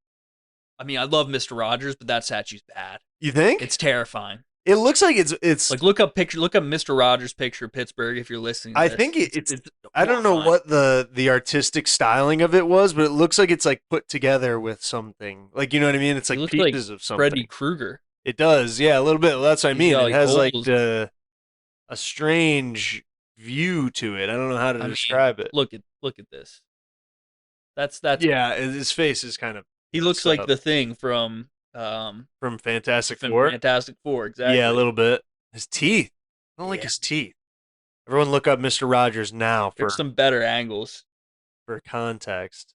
S6: I mean, I love Mr. Rogers, but that statue's bad.
S5: You think?
S6: It's terrifying.
S5: It looks like it's
S6: Like look up Mr. Rogers picture of Pittsburgh if you're listening. To
S5: I
S6: this.
S5: think it's
S6: It's
S5: I don't know
S6: horrifying.
S5: what the artistic styling of it was, but it looks like it's like put together with something. Like, you know what I mean? It's
S6: It
S5: like
S6: looks like
S5: pieces of something.
S6: Freddy Krueger.
S5: It does, yeah, a little bit. Well, that's what I
S6: He's
S5: mean.
S6: got,
S5: It
S6: like,
S5: has like
S6: holes.
S5: a strange view to it. I don't know how to
S6: I mean,
S5: describe it.
S6: Look at this. That's
S5: Yeah, his face is kind of
S6: He looks like the Thing from
S5: Fantastic Four.
S6: Fantastic Four, exactly.
S5: Yeah, a little bit. His teeth. I don't like his teeth. Everyone look up Mr. Rogers now for
S6: There's some better angles.
S5: for context.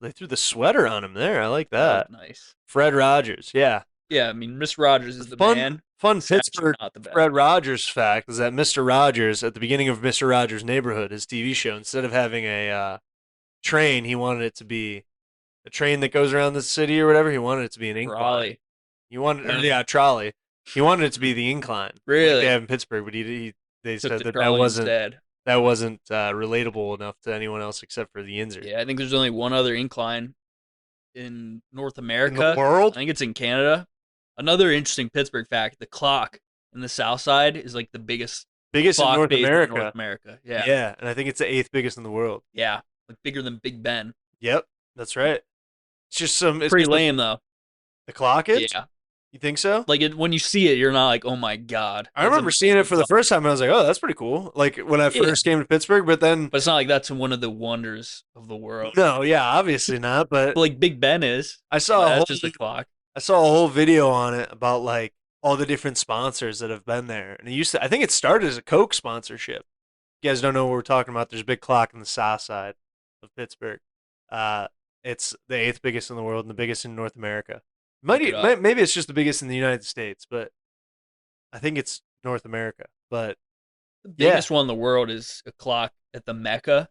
S5: They threw the sweater on him there. I like
S6: That
S5: that.
S6: was nice.
S5: Fred Rogers, yeah.
S6: Yeah, I mean, Mr. Rogers is the
S5: Fun
S6: man.
S5: Pittsburgh
S6: actually not the best.
S5: Fred Rogers fact is that Mr. Rogers, at the beginning of Mr. Rogers' Neighborhood, his TV show, instead of having a train, he wanted it to be a train that goes around the city or whatever. He wanted it to be an incline.
S6: Trolley.
S5: He wanted, trolley. He wanted it to be the incline.
S6: Really?
S5: Like they have in Pittsburgh, but they
S6: Took
S5: said
S6: the
S5: that
S6: trolley
S5: wasn't
S6: instead.
S5: relatable enough to anyone else except for the Inzer.
S6: Yeah, I think there's only one other incline in North America.
S5: In the world?
S6: I think it's in Canada. Another interesting Pittsburgh fact: the clock in the South Side is like the biggest
S5: in
S6: clock
S5: North
S6: base
S5: America.
S6: in North America. Yeah.
S5: Yeah, and I think it's the 8th biggest in the world.
S6: Yeah, like bigger than Big Ben.
S5: Yep, that's right. It's just it's
S6: Pretty
S5: just
S6: lame though.
S5: The clock is?
S6: Yeah.
S5: You think so?
S6: Like when you see it, you're not like, oh my god.
S5: I remember seeing it for the first time. And I was like, oh, that's pretty cool. Like when I first came to Pittsburgh, but then.
S6: But it's not like that's one of the wonders of the world.
S5: No, yeah, obviously not. But
S6: like Big Ben is.
S5: I saw
S6: that's just a clock.
S5: I saw a whole video on it about like all the different sponsors that have been there, and I think it started as a Coke sponsorship. You guys don't know what we're talking about. There's a big clock in the South Side of Pittsburgh. It's the 8th biggest in the world and the biggest in North America. Maybe it's just the biggest in the United States, but I think it's North America. But
S6: the biggest one in the world is a clock at the Mecca.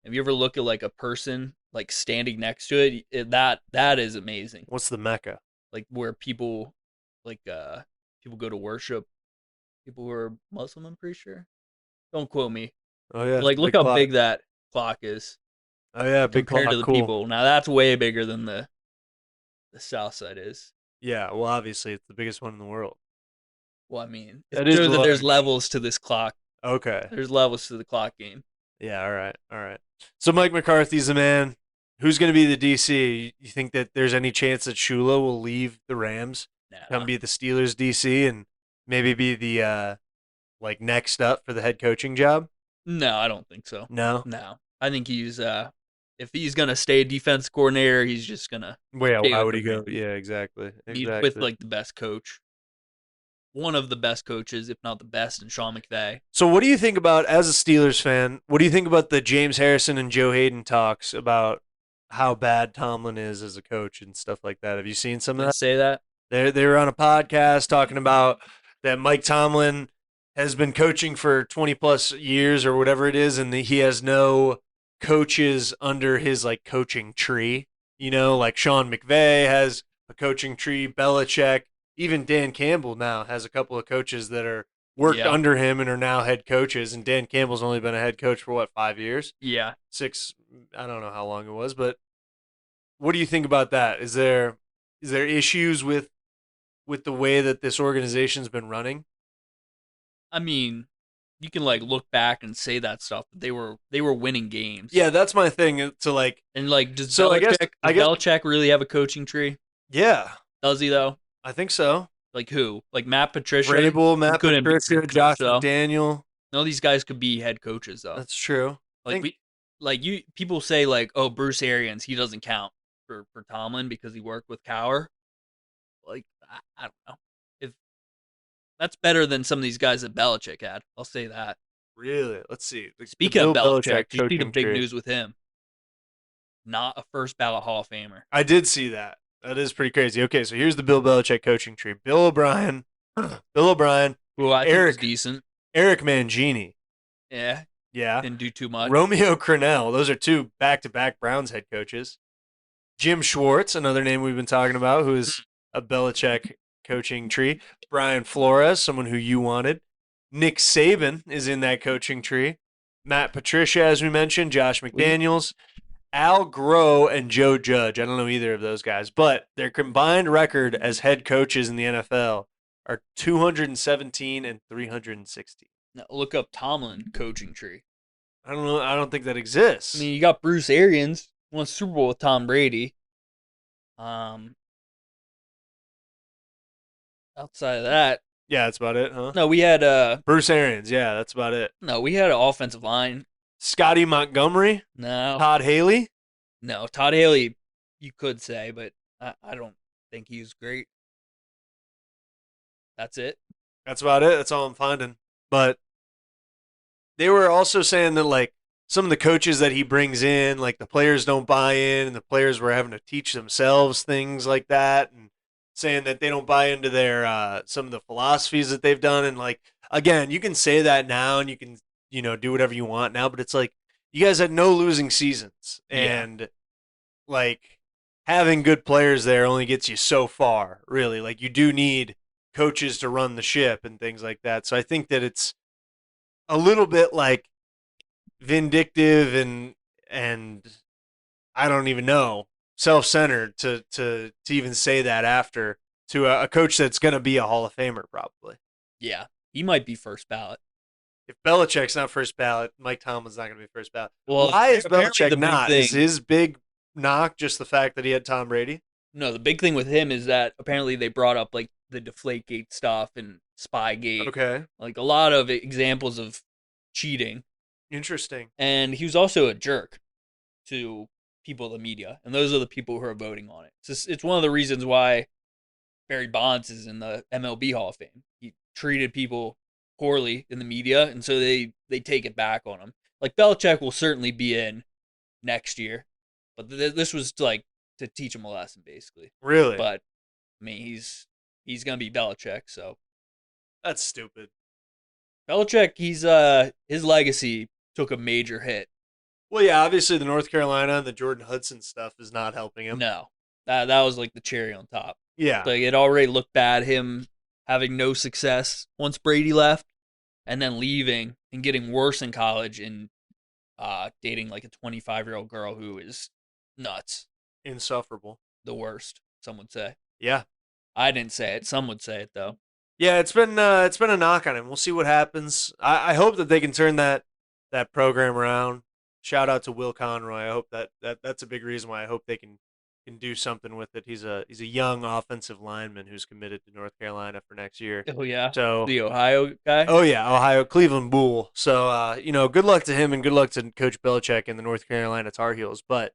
S6: Have you ever looked at like a person like standing next to it? That is amazing.
S5: What's the Mecca?
S6: Like where people people go to worship. People who are Muslim, I'm pretty sure. Don't quote me.
S5: Oh yeah.
S6: Like look how big that clock is.
S5: Oh yeah, big
S6: compared
S5: clock.
S6: to the
S5: cool.
S6: people. Now that's way bigger than the South Side is.
S5: Yeah, well, obviously it's the biggest one in the world.
S6: Well, I mean,
S5: there's
S6: levels to this clock.
S5: Okay.
S6: There's levels to the clock game.
S5: Yeah, all right. So Mike McCarthy's the man. Who's going to be the DC? You think that there's any chance that Shula will leave the Rams, come be the Steelers DC, and maybe be the like next up for the head coaching job?
S6: No, I don't think so.
S5: No?
S6: No. I think he's if he's going to stay defense coordinator, he's just going to
S5: Well, why would he go? Yeah, exactly.
S6: He's with like the best coach. One of the best coaches, if not the best, in Sean McVay.
S5: So what do you think about, as a Steelers fan, what do you think about the James Harrison and Joe Hayden talks about how bad Tomlin is as a coach and stuff like that? Have you seen some of that?
S6: Say that?
S5: They were on a podcast talking about that Mike Tomlin has been coaching for 20-plus years or whatever it is, and he has no coaches under his like coaching tree. You know, like Sean McVay has a coaching tree, Belichick. Even Dan Campbell now has a couple of coaches that are worked under him and are now head coaches. And Dan Campbell's only been a head coach for 5 years?
S6: Yeah.
S5: 6, I don't know how long it was, but what do you think about that? Is there issues with the way that this organization's been running?
S6: I mean, you can like look back and say that stuff, but they were winning games.
S5: Yeah, that's my thing. To like,
S6: and like, does
S5: Belichick
S6: really have a coaching tree?
S5: Yeah.
S6: Does he though?
S5: I think so.
S6: Like who? Like Matt Patricia?
S5: Vrabel, Matt Patricia, Josh McDaniel.
S6: No, these guys could be head coaches though.
S5: That's true.
S6: People say like, oh, Bruce Arians, he doesn't count for Tomlin because he worked with Cowher. Like, I don't know. If that's better than some of these guys that Belichick had. I'll say that.
S5: Really? Let's see.
S6: Speaking of Belichick, did you see the big news with him? Not a first ballot Hall of Famer.
S5: I did see that. That is pretty crazy. Okay, so here's the Bill Belichick coaching tree. Bill O'Brien,
S6: who I think is decent.
S5: Eric Mangini.
S6: Yeah. Didn't do too much.
S5: Romeo Crennel. Those are 2 back-to-back Browns head coaches. Jim Schwartz, another name we've been talking about, who is a Belichick coaching tree. Brian Flores, someone who you wanted. Nick Saban is in that coaching tree. Matt Patricia, as we mentioned. Josh McDaniels. Al Groh and Joe Judge. I don't know either of those guys, but their combined record as head coaches in the NFL are 217 and 360.
S6: Now look up Tomlin coaching tree.
S5: I don't know. I don't think that exists.
S6: I mean, you got Bruce Arians, won Super Bowl with Tom Brady. Outside of that,
S5: yeah, that's about it, huh?
S6: No, we had
S5: Bruce Arians. Yeah, that's about it.
S6: No, we had an offensive line.
S5: Scotty Montgomery?
S6: No.
S5: Todd Haley?
S6: No, Todd Haley, you could say, but I don't think he was great. That's it.
S5: That's about it. That's all I'm finding. But they were also saying that like some of the coaches that he brings in, like the players don't buy in, and the players were having to teach themselves things like that, and saying that they don't buy into their some of the philosophies that they've done. And like again, you can say that now, and you can do whatever you want now, but it's like you guys had no losing seasons, and like having good players there only gets you so far, really. Like you do need coaches to run the ship and things like that. So I think that it's a little bit like vindictive and I don't even know, self-centered to even say that after to a coach that's going to be a Hall of Famer probably.
S6: Yeah, he might be first ballot.
S5: If Belichick's not first ballot, Mike Tomlin's not going to be first ballot.
S6: Well,
S5: why is
S6: apparently
S5: Belichick
S6: the big
S5: not?
S6: thing-
S5: Is his big knock just the fact that he had Tom Brady?
S6: No, the big thing with him is that apparently they brought up like the Deflategate stuff and Spygate,
S5: Okay,
S6: like a lot of examples of cheating.
S5: interesting.
S6: And he was also a jerk to people in the media, and those are the people who are voting on it. It's one of the reasons why Barry Bonds is in the MLB Hall of Fame. He treated people poorly in the media, and so they take it back on him. Like Belichick will certainly be in next year, but this was like to teach him a lesson, basically.
S5: Really?
S6: But I mean, he's gonna be Belichick, so
S5: That's stupid.
S6: Belichick, his legacy took a major hit.
S5: Well, yeah, obviously the North Carolina and the Jordan Hudson stuff is not helping him.
S6: No, that was like the cherry on top.
S5: Yeah.
S6: Like it already looked bad, him having no success once Brady left, and then leaving and getting worse in college and dating like a 25-year-old girl who is nuts.
S5: Insufferable.
S6: The worst, some would say.
S5: Yeah.
S6: I didn't say it. Some would say it though.
S5: Yeah, it's been a knock on him. We'll see what happens. I hope that they can turn that program around. Shout out to Will Conroy. I hope that's a big reason why I hope they can do something with it. He's a young offensive lineman who's committed to North Carolina for next year.
S6: Oh yeah.
S5: So
S6: The Ohio guy.
S5: oh yeah, Ohio Cleveland Bull. So good luck to him and good luck to Coach Belichick and the North Carolina Tar Heels. But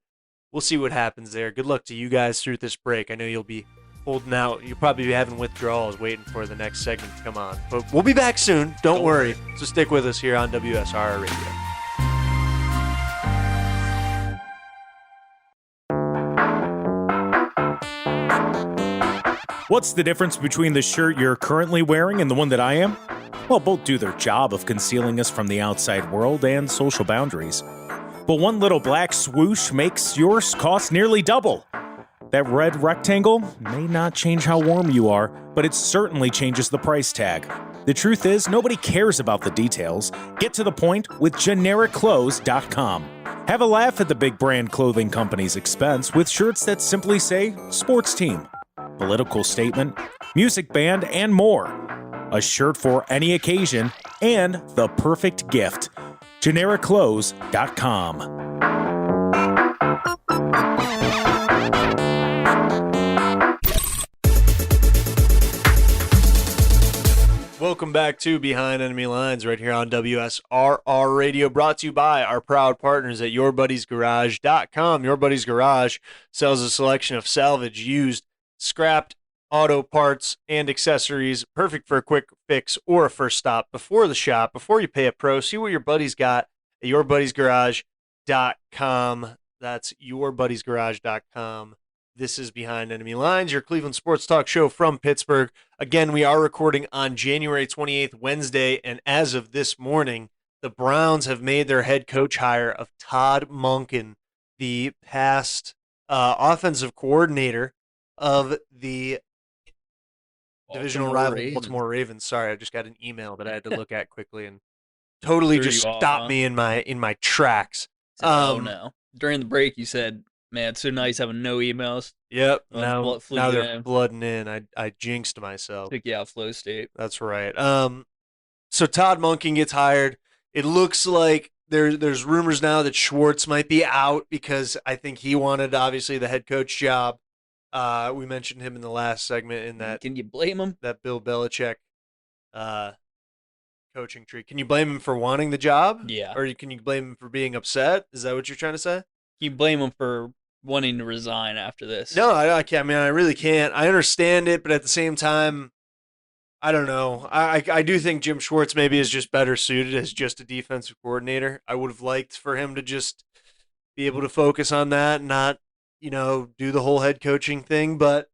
S5: we'll see what happens there. Good luck to you guys through this break. I know you'll be holding out. You'll probably be having withdrawals waiting for the next segment to come on. But we'll be back soon. Don't worry. So stick with us here on WSR Radio.
S10: What's the difference between the shirt you're currently wearing and the one that I am? Well, both do their job of concealing us from the outside world and social boundaries. But one little black swoosh makes yours cost nearly double. That red rectangle may not change how warm you are, but it certainly changes the price tag. The truth is, nobody cares about the details. Get to the point with GenericClothes.com. Have a laugh at the big brand clothing company's expense with shirts that simply say sports team, political statement, music band, and more. A shirt for any occasion and the perfect gift. GenericClothes.com.
S5: Welcome back to Behind Enemy Lines right here on WSRR Radio, brought to you by our proud partners at YourBuddiesGarage.com. Your Buddies Garage sells a selection of salvage, used, scrapped auto parts and accessories, perfect for a quick fix or a first stop before the shop. Before you pay a pro, see what your buddies got at YourBuddiesGarage.com. That's YourBuddiesGarage.com. This is Behind Enemy Lines, your Cleveland sports talk show from Pittsburgh. Again, we are recording on January 28th, Wednesday, and as of this morning, the Browns have made their head coach hire of Todd Monken, the past offensive coordinator of the divisional rival Baltimore Ravens. Sorry, I just got an email that I had to look at quickly and totally
S6: Threw
S5: just
S6: you off,
S5: stopped
S6: huh?
S5: me in my tracks.
S6: Oh no! During the break, you said, "Man, it's so nice having no emails."
S5: Yep.
S6: Well,
S5: Now
S6: you
S5: they're
S6: in.
S5: flooding in. I jinxed myself.
S6: Took you out flow state.
S5: That's right. So Todd Monken gets hired. It looks like there's rumors now that Schwartz might be out because I think he wanted obviously the head coach job. We mentioned him in the last segment in that.
S6: Can you blame him?
S5: That Bill Belichick coaching tree. Can you blame him for wanting the job?
S6: Yeah.
S5: Or can you blame him for being upset? Is that what you're trying to say?
S6: Can you blame him for wanting to resign after this.
S5: No, I can't. I mean, I really can't. I understand it, but at the same time, I don't know. I do think Jim Schwartz maybe is just better suited as just a defensive coordinator. I would have liked for him to just be able to focus on that and not, do the whole head coaching thing. But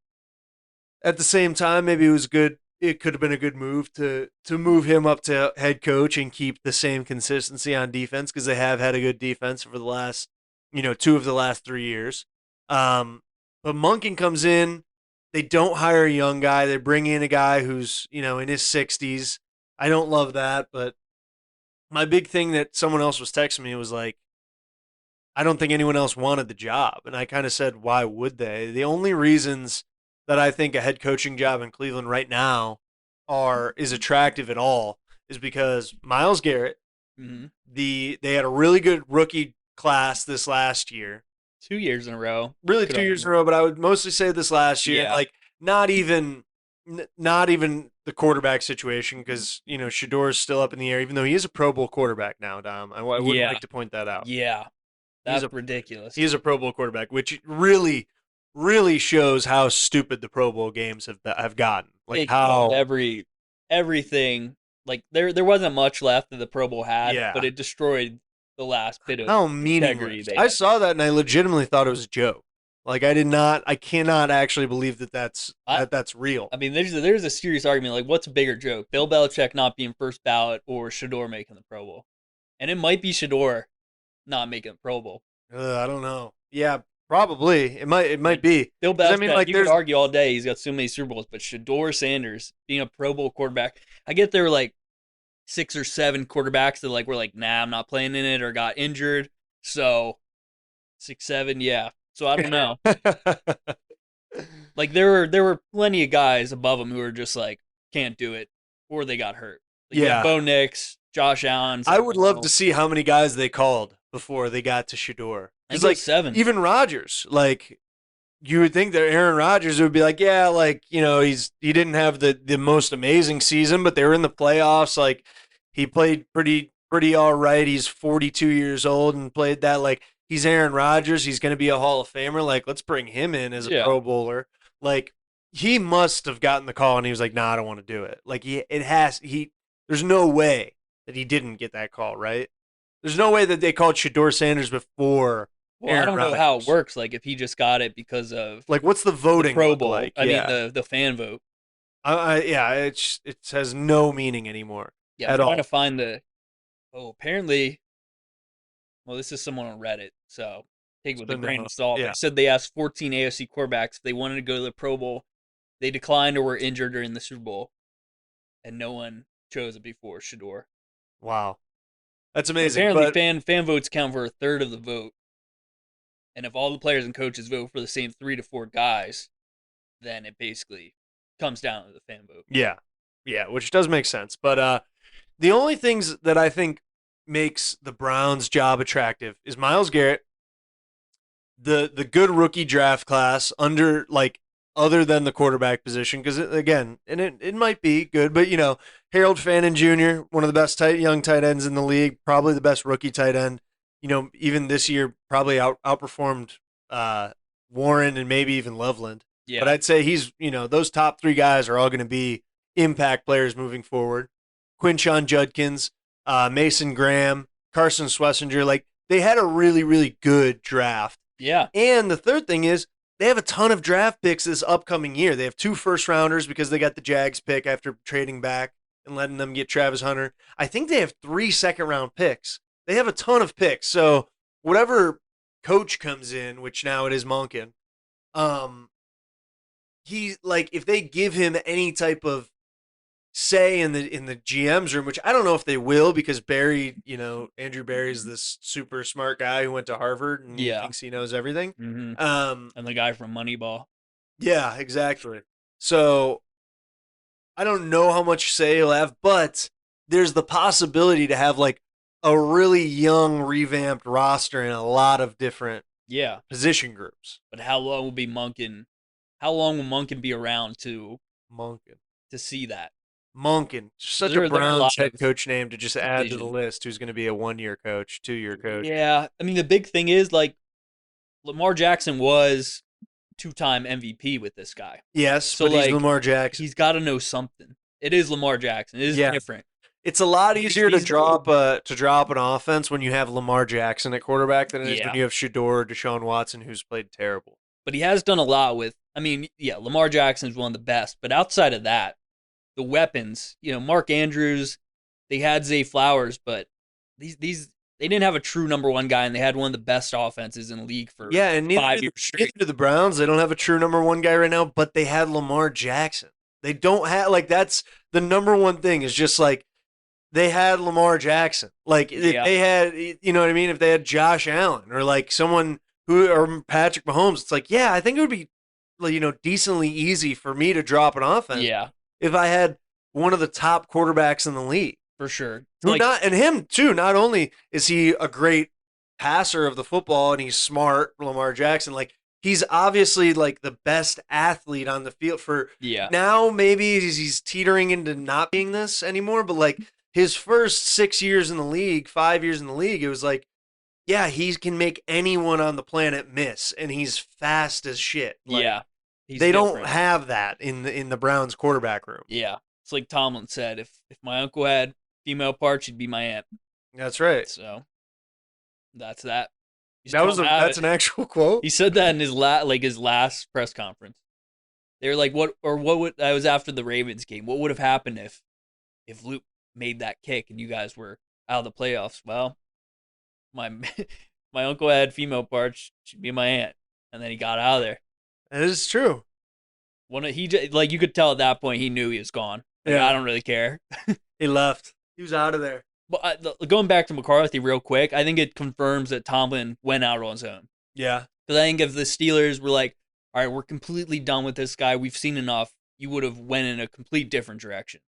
S5: at the same time, maybe it was good. It could have been a good move to move him up to head coach and keep the same consistency on defense because they have had a good defense for the last, 2 of the last 3 years. But Monken comes in. They don't hire a young guy. They bring in a guy who's, in his 60s. I don't love that, but my big thing that someone else was texting me was like, I don't think anyone else wanted the job. And I kind of said, why would they? The only reasons that I think a head coaching job in Cleveland right now is attractive at all is because Myles Garrett, they had a really good rookie class this last year.
S6: 2 years in a row.
S5: Really 2 years in a row, but I would mostly say this last year.
S6: Yeah.
S5: Like not even the quarterback situation because, Shador's still up in the air, even though he is a Pro Bowl quarterback now, Dom. I would like to point that out.
S6: Yeah. That's ridiculous.
S5: He is a Pro Bowl quarterback, which really, really shows how stupid the Pro Bowl games have gotten. Like how
S6: everything, like there wasn't much left that the Pro Bowl had, but it destroyed the last bit of
S5: how
S6: integrity.
S5: meaningless. I saw that and I legitimately thought it was a joke. Like I cannot actually believe that's real.
S6: I mean, there's a serious argument. Like, what's a bigger joke? Bill Belichick not being first ballot or Shador making the Pro Bowl? And it might be Shador not making the Pro Bowl.
S5: I don't know. Yeah, probably. It might be.
S6: Bill Belichick, you could argue all day he's got so many Super Bowls, but Shador Sanders being a Pro Bowl quarterback, I get there were like 6 or 7 quarterbacks that were like, nah, I'm not playing in it or got injured. So 6, 7, yeah. So I don't know. Like there were plenty of guys above him who were just like can't do it or they got hurt. Like, Bo Nix, Josh Allen.
S5: I would love to see how many guys they called before they got to Shador.
S6: It's like 7.
S5: Even Rodgers, like you would think that Aaron Rodgers would be like, yeah, like he didn't have the most amazing season, but they were in the playoffs. Like he played pretty all right. He's 42 years old and played that like. He's Aaron Rodgers. He's going to be a Hall of Famer. Like, let's bring him in as a Pro Bowler. Like, he must have gotten the call, and he was like, "Nah, I don't want to do it." Like, there's no way that he didn't get that call, right? There's no way that they called Shador Sanders before.
S6: Well,
S5: Aaron
S6: I don't
S5: Rodgers.
S6: know how it works. Like, if he just got it because of
S5: like, what's the voting
S6: the Pro Bowl?
S5: like?
S6: I mean, the fan vote.
S5: It has no meaning anymore.
S6: Yeah, I'm trying to find apparently. Well, this is someone on Reddit, so take it with a grain of salt.
S5: Yeah.
S6: They said they asked 14 AFC quarterbacks if they wanted to go to the Pro Bowl. They declined or were injured during the Super Bowl, and no one chose it before Shador.
S5: Wow, that's amazing.
S6: Apparently, fan votes count for a third of the vote, and if all the players and coaches vote for the same 3 to 4 guys, then it basically comes down to the fan vote.
S5: Yeah, which does make sense. But the only things that I think makes the Browns' job attractive is Myles Garrett, the good rookie draft class other than the quarterback position, because again, and it might be good, but Harold Fannin Jr., one of the best young tight ends in the league, probably the best rookie tight end. Even this year, probably outperformed Warren and maybe even Loveland.
S6: Yeah.
S5: But I'd say he's those top 3 guys are all going to be impact players moving forward. Quinshon Judkins. Mason Graham, Carson Schlesinger, like they had a really, really good draft.
S6: Yeah.
S5: And the third thing is they have a ton of draft picks this upcoming year. They have 2 first-rounders because they got the Jags pick after trading back and letting them get Travis Hunter. I think they have 3 second-round picks. They have a ton of picks. So whatever coach comes in, which now it is Monken, if they give him any type of say in the GM's room, which I don't know if they will because Barry, Andrew Barry is this super smart guy who went to Harvard and he thinks he knows everything.
S6: Mm-hmm. And the guy from Moneyball.
S5: Yeah, exactly. So I don't know how much say he'll have, but there's the possibility to have like a really young revamped roster in a lot of different position groups.
S6: But how long will Monken? How long will Monken be around to see that?
S5: Monken, such a Browns head coach name to just add to the list. Who's going to be a 1-year coach, 2-year coach?
S6: Yeah, I mean the big thing is like Lamar Jackson was 2-time MVP with this guy.
S5: Yes,
S6: So,
S5: but he's
S6: like,
S5: Lamar Jackson.
S6: He's got to know something. It is Lamar Jackson. It is different.
S5: It's a lot easier to
S6: He's-
S5: drop an offense when you have Lamar Jackson at quarterback than it is
S6: Yeah.
S5: when you have Shador or Deshaun Watson, who's played terrible.
S6: But he has done a lot with, Lamar Jackson is one of the best. But outside of that, the weapons, Mark Andrews, they had Zay Flowers, but these they didn't have a true number one guy, and they had one of the best offenses in the league for
S5: and
S6: 5 years straight.
S5: neither do the Browns. They don't have a true number one guy right now, but they had Lamar Jackson. They don't have, that's the number one thing is just like, they had Lamar Jackson. Like, if they had, you know what I mean? If they had Josh Allen or like someone or Patrick Mahomes, it's like, I think it would be, decently easy for me to drop an offense.
S6: Yeah,
S5: if I had one of the top quarterbacks in the league.
S6: for sure.
S5: And him too. Not only is he a great passer of the football and he's smart, Lamar Jackson, like he's obviously like the best athlete on the field for now. Maybe he's teetering into not being this anymore, but like his first 6 years in the league, 5 years in the league, it was like, he can make anyone on the planet miss, and he's fast as shit. Like, they don't have that in the Browns quarterback room.
S6: Yeah, it's like Tomlin said, if my uncle had female parts, she'd be my aunt.
S5: That's right.
S6: So that's that.
S5: That's an actual quote.
S6: He said that in his last press conference. They were like, what would, that was after the Ravens game. What would have happened if Luke made that kick and you guys were out of the playoffs? Well, my uncle had female parts, she'd be my aunt, and then he got out of there.
S5: That is true.
S6: You could tell at that point he knew he was gone. I don't really care.
S5: He left. He was out of there.
S6: But going back to McCarthy real quick, I think it confirms that Tomlin went out on his own.
S5: Yeah.
S6: Because I think if the Steelers were like, all right, we're completely done with this guy, we've seen enough, you would have went in a complete different direction.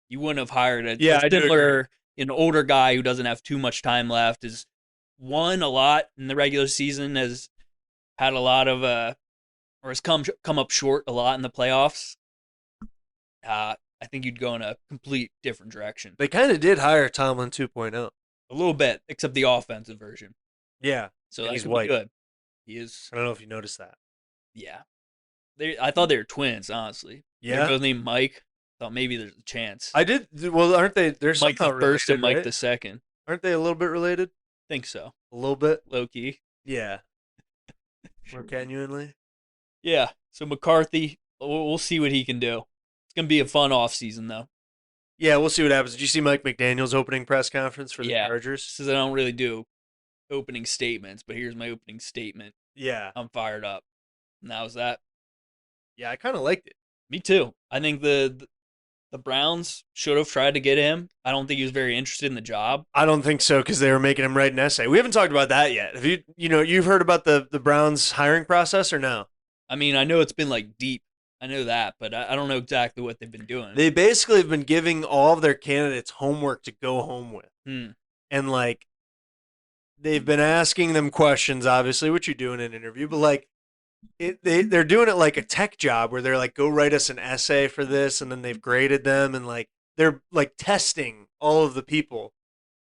S6: You wouldn't have hired an older guy who doesn't have too much time left, has won a lot in the regular season, has had a lot of or has come up short a lot in the playoffs. I think you'd go in a complete different direction.
S5: They kind of did hire Tomlin 2.0.
S6: A little bit, except the offensive version.
S5: Yeah.
S6: So
S5: he's
S6: that
S5: white.
S6: good. He is.
S5: I don't know if you noticed that.
S6: Yeah. I thought they were twins, honestly.
S5: Yeah.
S6: They're both named Mike. Thought maybe there's a chance.
S5: I did. Well, aren't they? They're
S6: Mike the
S5: somehow
S6: first and
S5: related,
S6: Mike
S5: right?
S6: the second.
S5: Aren't they a little bit related?
S6: Think so.
S5: A little bit.
S6: Low key.
S5: Yeah. More genuinely.
S6: Yeah. So McCarthy, we'll see what he can do. It's gonna be a fun offseason, though.
S5: Yeah, we'll see what happens. Did you see Mike McDaniel's opening press conference for the
S6: Yeah.
S5: Chargers?
S6: Says I don't really do opening statements, but here's my opening statement.
S5: Yeah.
S6: I'm fired up. And that was that.
S5: Yeah, I kind of liked it.
S6: Me too. I think the Browns should have tried to get him. I don't think he was very interested in the job.
S5: I don't think so because they were making him write an essay. We haven't talked about that yet. Have you've heard about the Browns hiring process or no?
S6: I mean, I know it's been like deep. I know that, but I don't know exactly what they've been doing.
S5: They basically have been giving all of their candidates homework to go home with. And like they've been asking them questions, obviously, which you do in an interview, but like they're doing it like a tech job where they're like, go write us an essay for this, and then they've graded them, and like they're like testing all of the people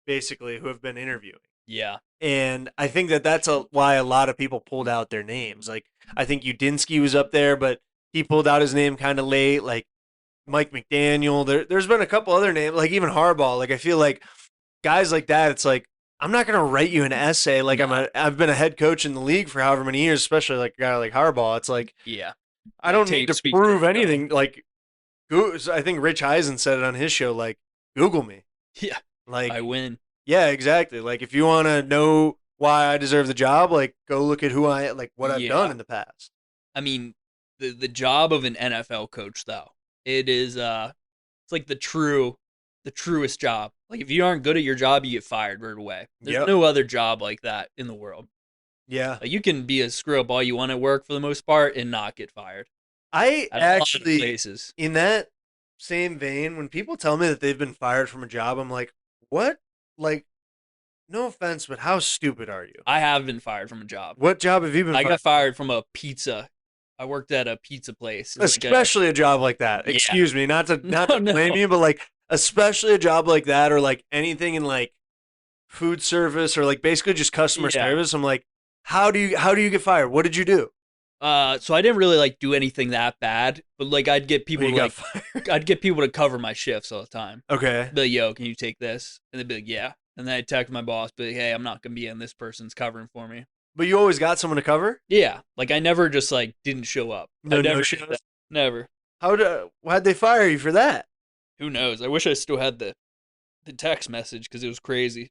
S5: basically who have been interviewing.
S6: Yeah.
S5: And I think that's why a lot of people pulled out their names. Like I think Udinsky was up there, but he pulled out his name kind of late. Like Mike McDaniel. There's been a couple other names, like even Harbaugh. Like I feel like guys like that, it's like, I'm not going to write you an essay. Like I've been a head coach in the league for however many years, especially like a guy like Harbaugh. It's like, I don't need to prove anything. Like, I think Rich Eisen said it on his show, like, Google me.
S6: Yeah.
S5: Like,
S6: I win.
S5: Yeah, exactly. Like, if you want to know why I deserve the job, like, go look at what I've done in the past.
S6: I mean, the job of an NFL coach, though, it is, it's like the truest job. Like, if you aren't good at your job, you get fired right away. There's no other job like that in the world.
S5: Yeah.
S6: Like, you can be a screw up all you want at work for the most part and not get fired.
S5: I actually,
S6: places.
S5: In that same vein, when people tell me that they've been fired from a job, I'm like, what? Like, no offense, but how stupid are you?
S6: I have been fired from a job.
S5: What job have you been
S6: I got fired from a pizza. I worked at a pizza place.
S5: Especially a job like that.
S6: Yeah.
S5: Excuse me, not to blame you, but like, especially a job like that, or like anything in like food service, or like basically just customer service. I'm like, How do you get fired? What did you do?
S6: So I didn't really like do anything that bad, but like I'd get people
S5: You
S6: to,
S5: got
S6: like
S5: fired.
S6: I'd get people to cover my shifts all the time.
S5: Okay.
S6: Be like, yo, can you take this? And they'd be like, yeah. And then I'd text my boss, be like, hey, I'm not gonna be in. This person's covering for me.
S5: But you always got someone to cover?
S6: Yeah, like I never just like didn't show up.
S5: No
S6: I never
S5: shows?
S6: did that. Never.
S5: Why'd they fire you for that?
S6: Who knows? I wish I still had the text message because it was crazy.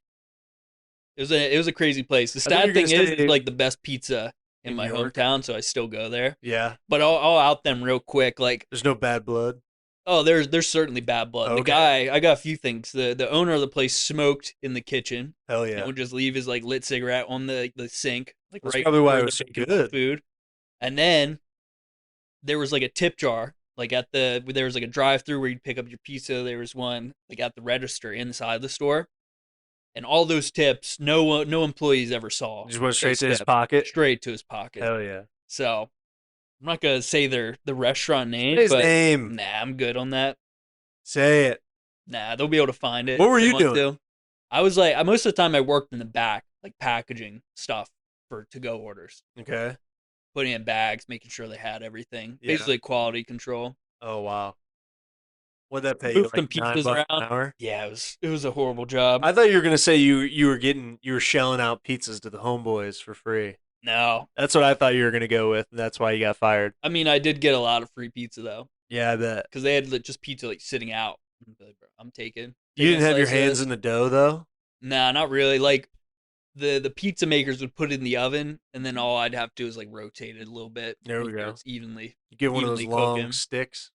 S6: It was a crazy place. The
S5: I thought you
S6: sad
S5: were
S6: thing
S5: gonna
S6: is,
S5: say-
S6: it's like the best pizza in my
S5: York?
S6: hometown, so I still go there.
S5: Yeah.
S6: But I'll out them real quick. Like,
S5: There's no bad blood.
S6: oh, there's certainly bad blood. The
S5: Okay.
S6: guy, I got a few things. The owner of the place smoked in the kitchen.
S5: Hell
S6: And
S5: yeah.
S6: would just leave his like lit cigarette on the sink, like
S5: That's
S6: right.
S5: probably why
S6: where
S5: it was
S6: they're
S5: so
S6: making
S5: good.
S6: Food, and then there was like a tip jar. Like there was like a drive-through where you'd pick up your pizza. There was one like at the register inside the store, and all those tips, no employees ever saw.
S5: Just went straight
S6: those
S5: to his
S6: tips.
S5: pocket.
S6: Straight to his pocket.
S5: Hell yeah.
S6: So I'm not gonna say the restaurant name,
S5: Say his
S6: but
S5: name.
S6: nah, I'm good on that.
S5: Say it.
S6: Nah, they'll be able to find it.
S5: What were
S6: if they
S5: you
S6: want
S5: doing?
S6: to. I was like, most of the time I worked in the back, like packaging stuff for to-go orders,
S5: Okay.
S6: putting in bags, making sure they had everything.
S5: Yeah.
S6: Basically quality control.
S5: Oh wow. What'd that pay you?
S6: Moved some
S5: Like $9
S6: pizzas
S5: an
S6: around.
S5: hour?
S6: Yeah, it was a horrible job.
S5: I thought you were gonna say you were shelling out pizzas to the homeboys for free.
S6: No,
S5: That's what I thought you were gonna go with, and that's why you got fired.
S6: I mean I did get a lot of free pizza though,
S5: Yeah, I bet.
S6: because they had just pizza like sitting out. I'm like, bro, I'm taking.
S5: You didn't have your hands in the dough though?
S6: Nah, not really. Like the pizza makers would put it in the oven, and then all I'd have to do is like rotate it a little bit.
S5: There we
S6: make sure
S5: go.
S6: It's evenly.
S5: You get one of those
S6: Evenly
S5: long
S6: cooking.
S5: sticks.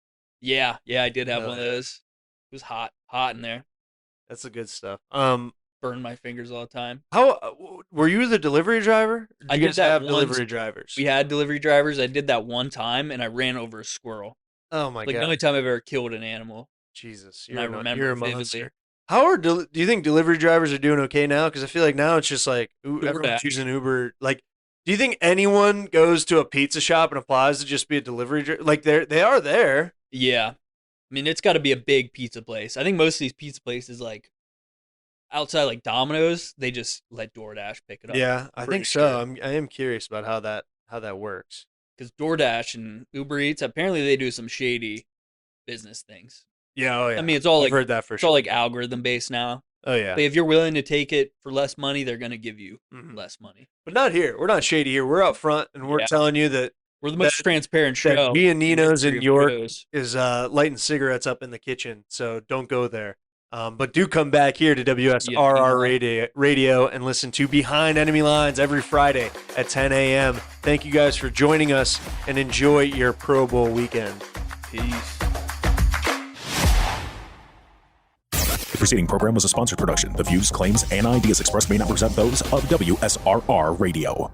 S6: Yeah, I did have
S5: Hell
S6: one of
S5: yeah.
S6: those. It was hot in there.
S5: That's the good stuff.
S6: Burned my fingers all the time.
S5: How were you the delivery driver?
S6: I
S5: you
S6: did
S5: guys
S6: that
S5: have
S6: once.
S5: delivery drivers?
S6: We had delivery drivers. I did that one time, and I ran over a squirrel.
S5: Oh my
S6: Like the
S5: god,
S6: only time I've ever killed an animal.
S5: Jesus!
S6: And I remember
S5: you're a
S6: vividly.
S5: monster. How are do you think delivery drivers are doing okay now? Because I feel like now it's just like everyone's
S6: DoorDash.
S5: using Uber. Like, do you think anyone goes to a pizza shop and applies to just be a delivery driver? Like they are there.
S6: Yeah, I mean it's got to be a big pizza place. I think most of these pizza places, like outside like Domino's, they just let DoorDash pick it up.
S5: Yeah, I
S6: Pretty
S5: think so.
S6: sure.
S5: I am curious about how that works.
S6: Because DoorDash and Uber Eats, apparently they do some shady business things.
S5: Yeah, oh yeah.
S6: I mean, it's all
S5: I've
S6: like
S5: heard that for
S6: it's
S5: sure.
S6: all like algorithm based now.
S5: Oh yeah,
S6: But if you're willing to take it for less money, they're gonna give you
S5: Mhm.
S6: less money.
S5: but not here. We're not shady here. We're up front and we're
S6: Yeah.
S5: telling you that
S6: We're the most
S5: That-
S6: transparent
S5: that
S6: show.
S5: Giannino's in
S6: History of
S5: York
S6: shows.
S5: is lighting cigarettes up in the kitchen, so don't go there. But do come back here to WSRR radio and listen to Behind Enemy Lines every Friday at 10 a.m. Thank you guys for joining us and enjoy your Pro Bowl weekend.
S6: Peace.
S10: The preceding program was a sponsored production. The views, claims, and ideas expressed may not represent those of WSRR Radio.